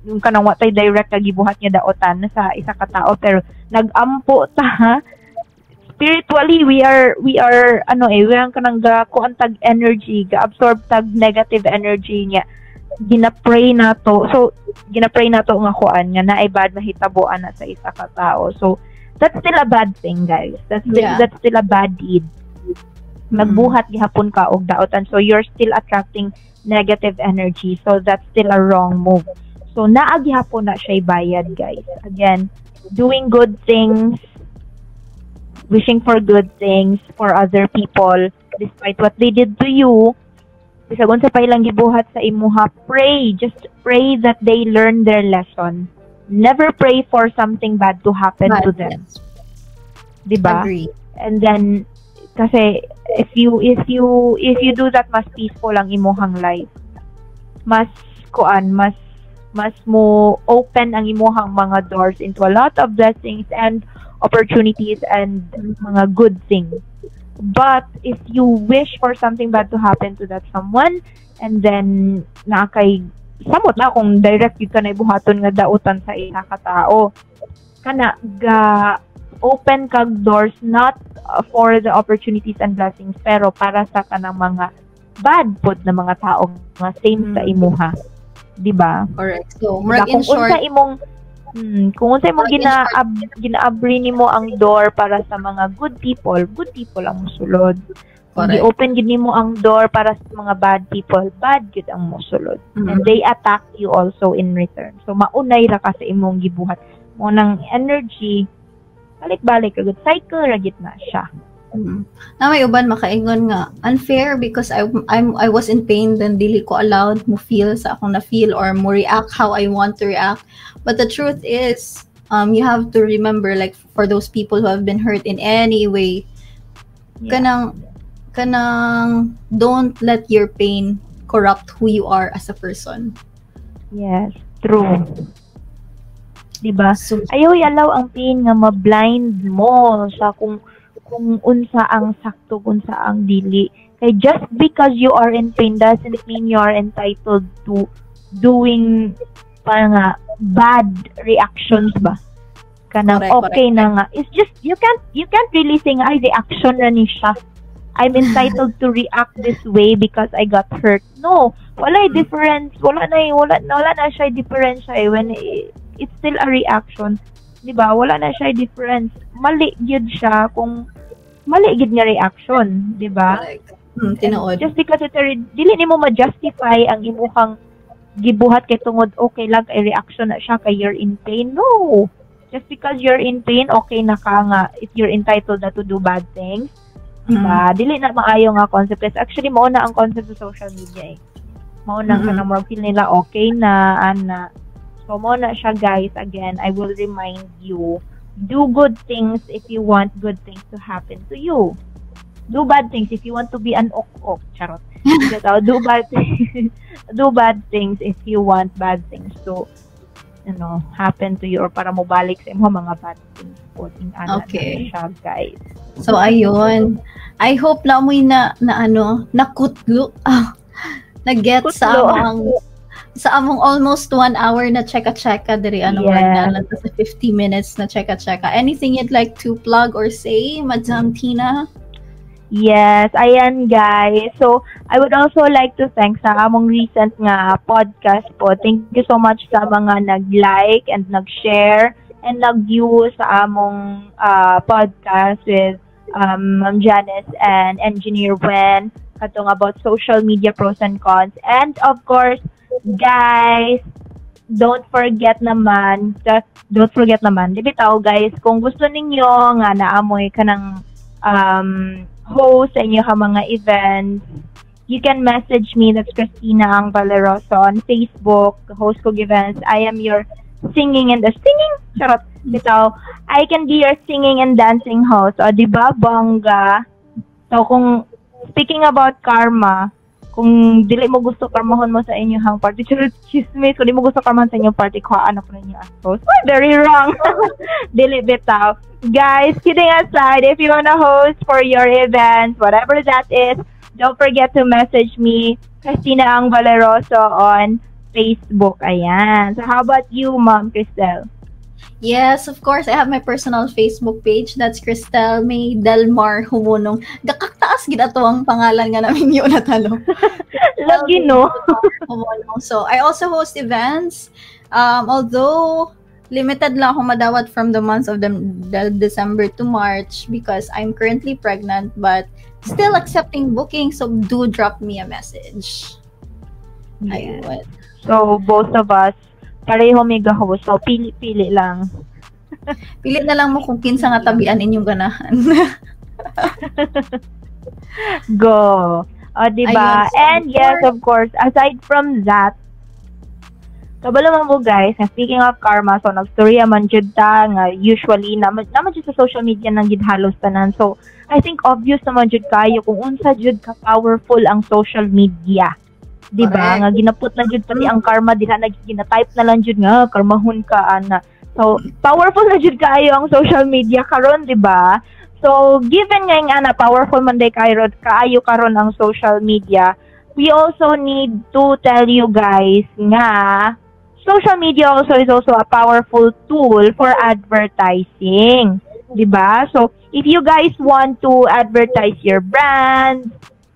yung kanang watay direct ka gibuhat nga daotan sa isa ka tao, pero nagampo ta spiritually. We are we ang kanang kuan tag energy, ga-absorb tag negative energy niya, ginapray nato. So ginapray nato nga kuan nga naay bad mahitaboan na sa isa ka tao. So that's still a bad thing, guys. That's still a bad deed. Nagbuhat gihapon ka og daotan, so you're still attracting negative energy. So that's still a wrong move. So naa gihapon na siya bayad, guys. Again, doing good things, wishing for good things for other people despite what they did to you. Bisag unsa pa ilang gibuhat sa imuha, just pray that they learn their lesson. Never pray for something bad to happen to them. Diba? Agree. And then kasi if you do that, mas peaceful ang imuhang life. Mas mo open ang imuhang mga doors into a lot of blessings and opportunities and mga good things. But if you wish for something bad to happen to that someone, and then samot na kung direct yun ka na ibuhaton nga dautan sa isa ka tao, kana ga open kag doors not for the opportunities and blessings, pero para sa kanang mga bad pod na mga tao nga same sa imuha. Diba? Correct. So, murag in kung short, kung unsa imong ginaabri nimo ang door para sa mga good people ang mosulod. Kung i-open gid nimo ang door para sa mga bad people, bad gid ang mosulod. And they attack you also in return. So maunay ra ka sa imong gibuhat. Mo nang energy balik-balik ra, cycle ra gid na siya. Na may uban makaingon nga unfair because I was in pain, then dili ko allowed mo feel sa akong na feel or mo react how I want to react. But the truth is you have to remember, like, for those people who have been hurt in any way, kanang don't let your pain corrupt who you are as a person. Yes, true. Diba? So, ayaw yalaw ang pain nga ma-blind mo sa kung kung unsa ang sakto, unsa ang dili. Kay just because you are in pain doesn't mean you are entitled to doing parang bad reactions ba? Kanang okay na nga. It's just you can't really say nga ay reaction na ni siya. I'm entitled to react this way because I got hurt. No, wala difference. Wala na siya difference when it's still a reaction. 'Di ba? Wala na siya difference. Mali gyud siya kung mali gyud nga reaction, 'di ba? Tinuod. Just because dili nimo ma-justify ang imuhang gibuhat kay tungod okay lang kay reaction na siya kay you're in pain. No. Just because you're in pain, okay na ka nga if you're entitled na to do bad things. Diba? Dili na maayo nga concept. Actually, mauna ang concept sa social media eh. Mauna ka na more feel nila okay na, ana. So, mauna siya guys. Again, I will remind you, do good things if you want good things to happen to you. Do bad things if you want to be an ok-ok. Charot. do bad things if you want bad things to happen to you or para mo balik sa imo mga bad things. Okay. Siya, guys. So, ayun. I hope na amoy nakutlo. Na-get sa among almost 1 hour na cheka-cheka diri na sa 50 minutes na cheka-cheka. Anything you'd like to plug or say, Madam Tina? Yes, ayan guys. So, I would also like to thank sa among recent nga podcast po. Thank you so much sa mga nag-like and nag-share and nag-view sa among podcast with Ma'am Janice and Engineer Wen katong about social media pros and cons. And of course, guys, don't forget naman, di bitaw guys, kung gusto ninyo nga naamoy kanang host sa inyo mga events, you can message me. That's Christina Ang Valeroso on Facebook, host ko events. I am your singing. Charot. Bitaw, I can be your singing and dancing host. O, diba, bongga? So, kung speaking about karma, kung dili mo gusto karmahon mo sa inyong party, chismis, kung di mo gusto karmahan sa inyong party, kuhaan ako ninyo as host. Oh, very wrong. Dili bitaw. Guys, kidding aside, if you wanna host for your event, whatever that is, don't forget to message me, Christina Ang Valeroso on Facebook. Ayan. So, how about you, Ma'am Cristel? Yes, of course. I have my personal Facebook page. That's Cristel May Delmar Humunong. Gakaktaas gid ato ang pangalan nga namin yun natalo. Lagi no. So, I also host events. Although limited lang ako madawat from the months of the December to March because I'm currently pregnant but still accepting bookings. So, do drop me a message. Yeah. Ayun. So, both of us, pareho may host. So, pili-pili lang. Pili na lang mo kung kinsa nga tabian inyong ganahan. Go. O, diba? Ayun, so and yes, of course, aside from that, kabalo mo guys, speaking of karma, so nagstorya man jud ta nga usually naman jud sa social media nang gidhalos tanan. So, I think obvious naman jud kayo kung unsa jud ka powerful ang social media. Diba? Nga ginaput na jud pati ang karma diha na gina-type na lang jud nga karmahon ka ana. So powerful na jud kayo ang social media karon, diba? So given nga ana powerful man day kayo karon ang social media, we also need to tell you guys nga social media also is also a powerful tool for advertising. Diba? So if you guys want to advertise your brand,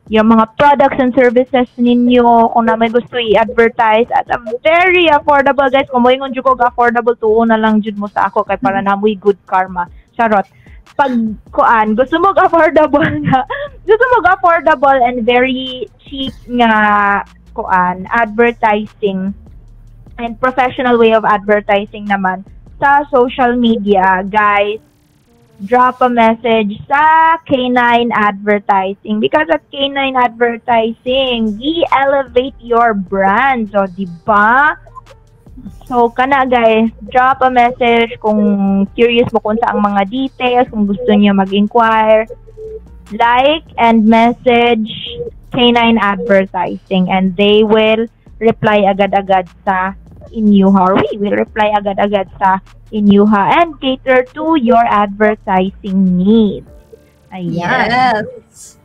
yung mga products and services ninyo, kung na may gusto i-advertise at a very affordable, guys. Kung mo yung jud ko affordable, tuo na lang jud mo sa ako kay para namoy good karma. Charot. Pag gusto mo affordable and very cheap nga advertising and professional way of advertising naman sa social media, guys, drop a message sa K9 Advertising because at K9 Advertising, we elevate your brand. So, diba? So, kana guys, drop a message kung curious mo kung sa ang mga details, kung gusto niyo mag-inquire. Like and message K9 Advertising and they will reply agad-agad sa inyuha, or we will reply agad-agad sa inyuha and cater to your advertising needs. Ayan. Yes.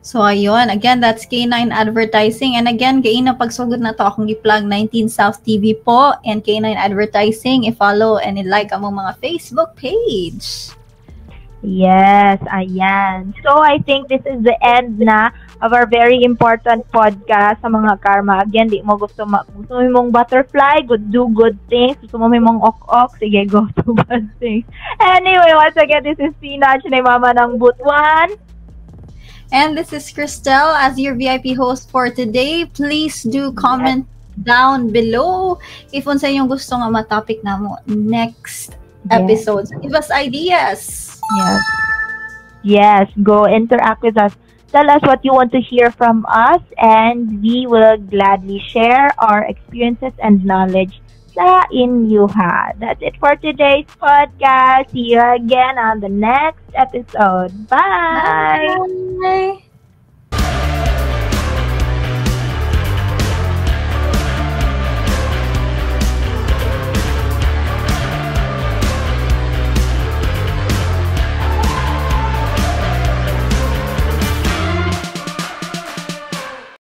So, ayun. Again, that's K9 Advertising. And again, kain na pagsugod na to akong i-plug 19 South TV po and K9 Advertising. I-follow and i-like among mga Facebook page. Yes, ayan. So, I think this is the end na of our very important podcast sa mga karma. Again, di mo gusto mo mong butterfly, do good things. Gusto mo mong ok-ok, sige, go to bad things. Anyway, once again, this is Tina, Chinay Mama ng Butuan. And this is Cristel as your VIP host for today. Please do comment down below if unsa yung gusto nga ma-topic na mo next episode. Give us ideas. Yes. Yes, go interact with us. Tell us what you want to hear from us and we will gladly share our experiences and knowledge sa inyuha. That's it for today's podcast. See you again on the next episode. Bye! Bye!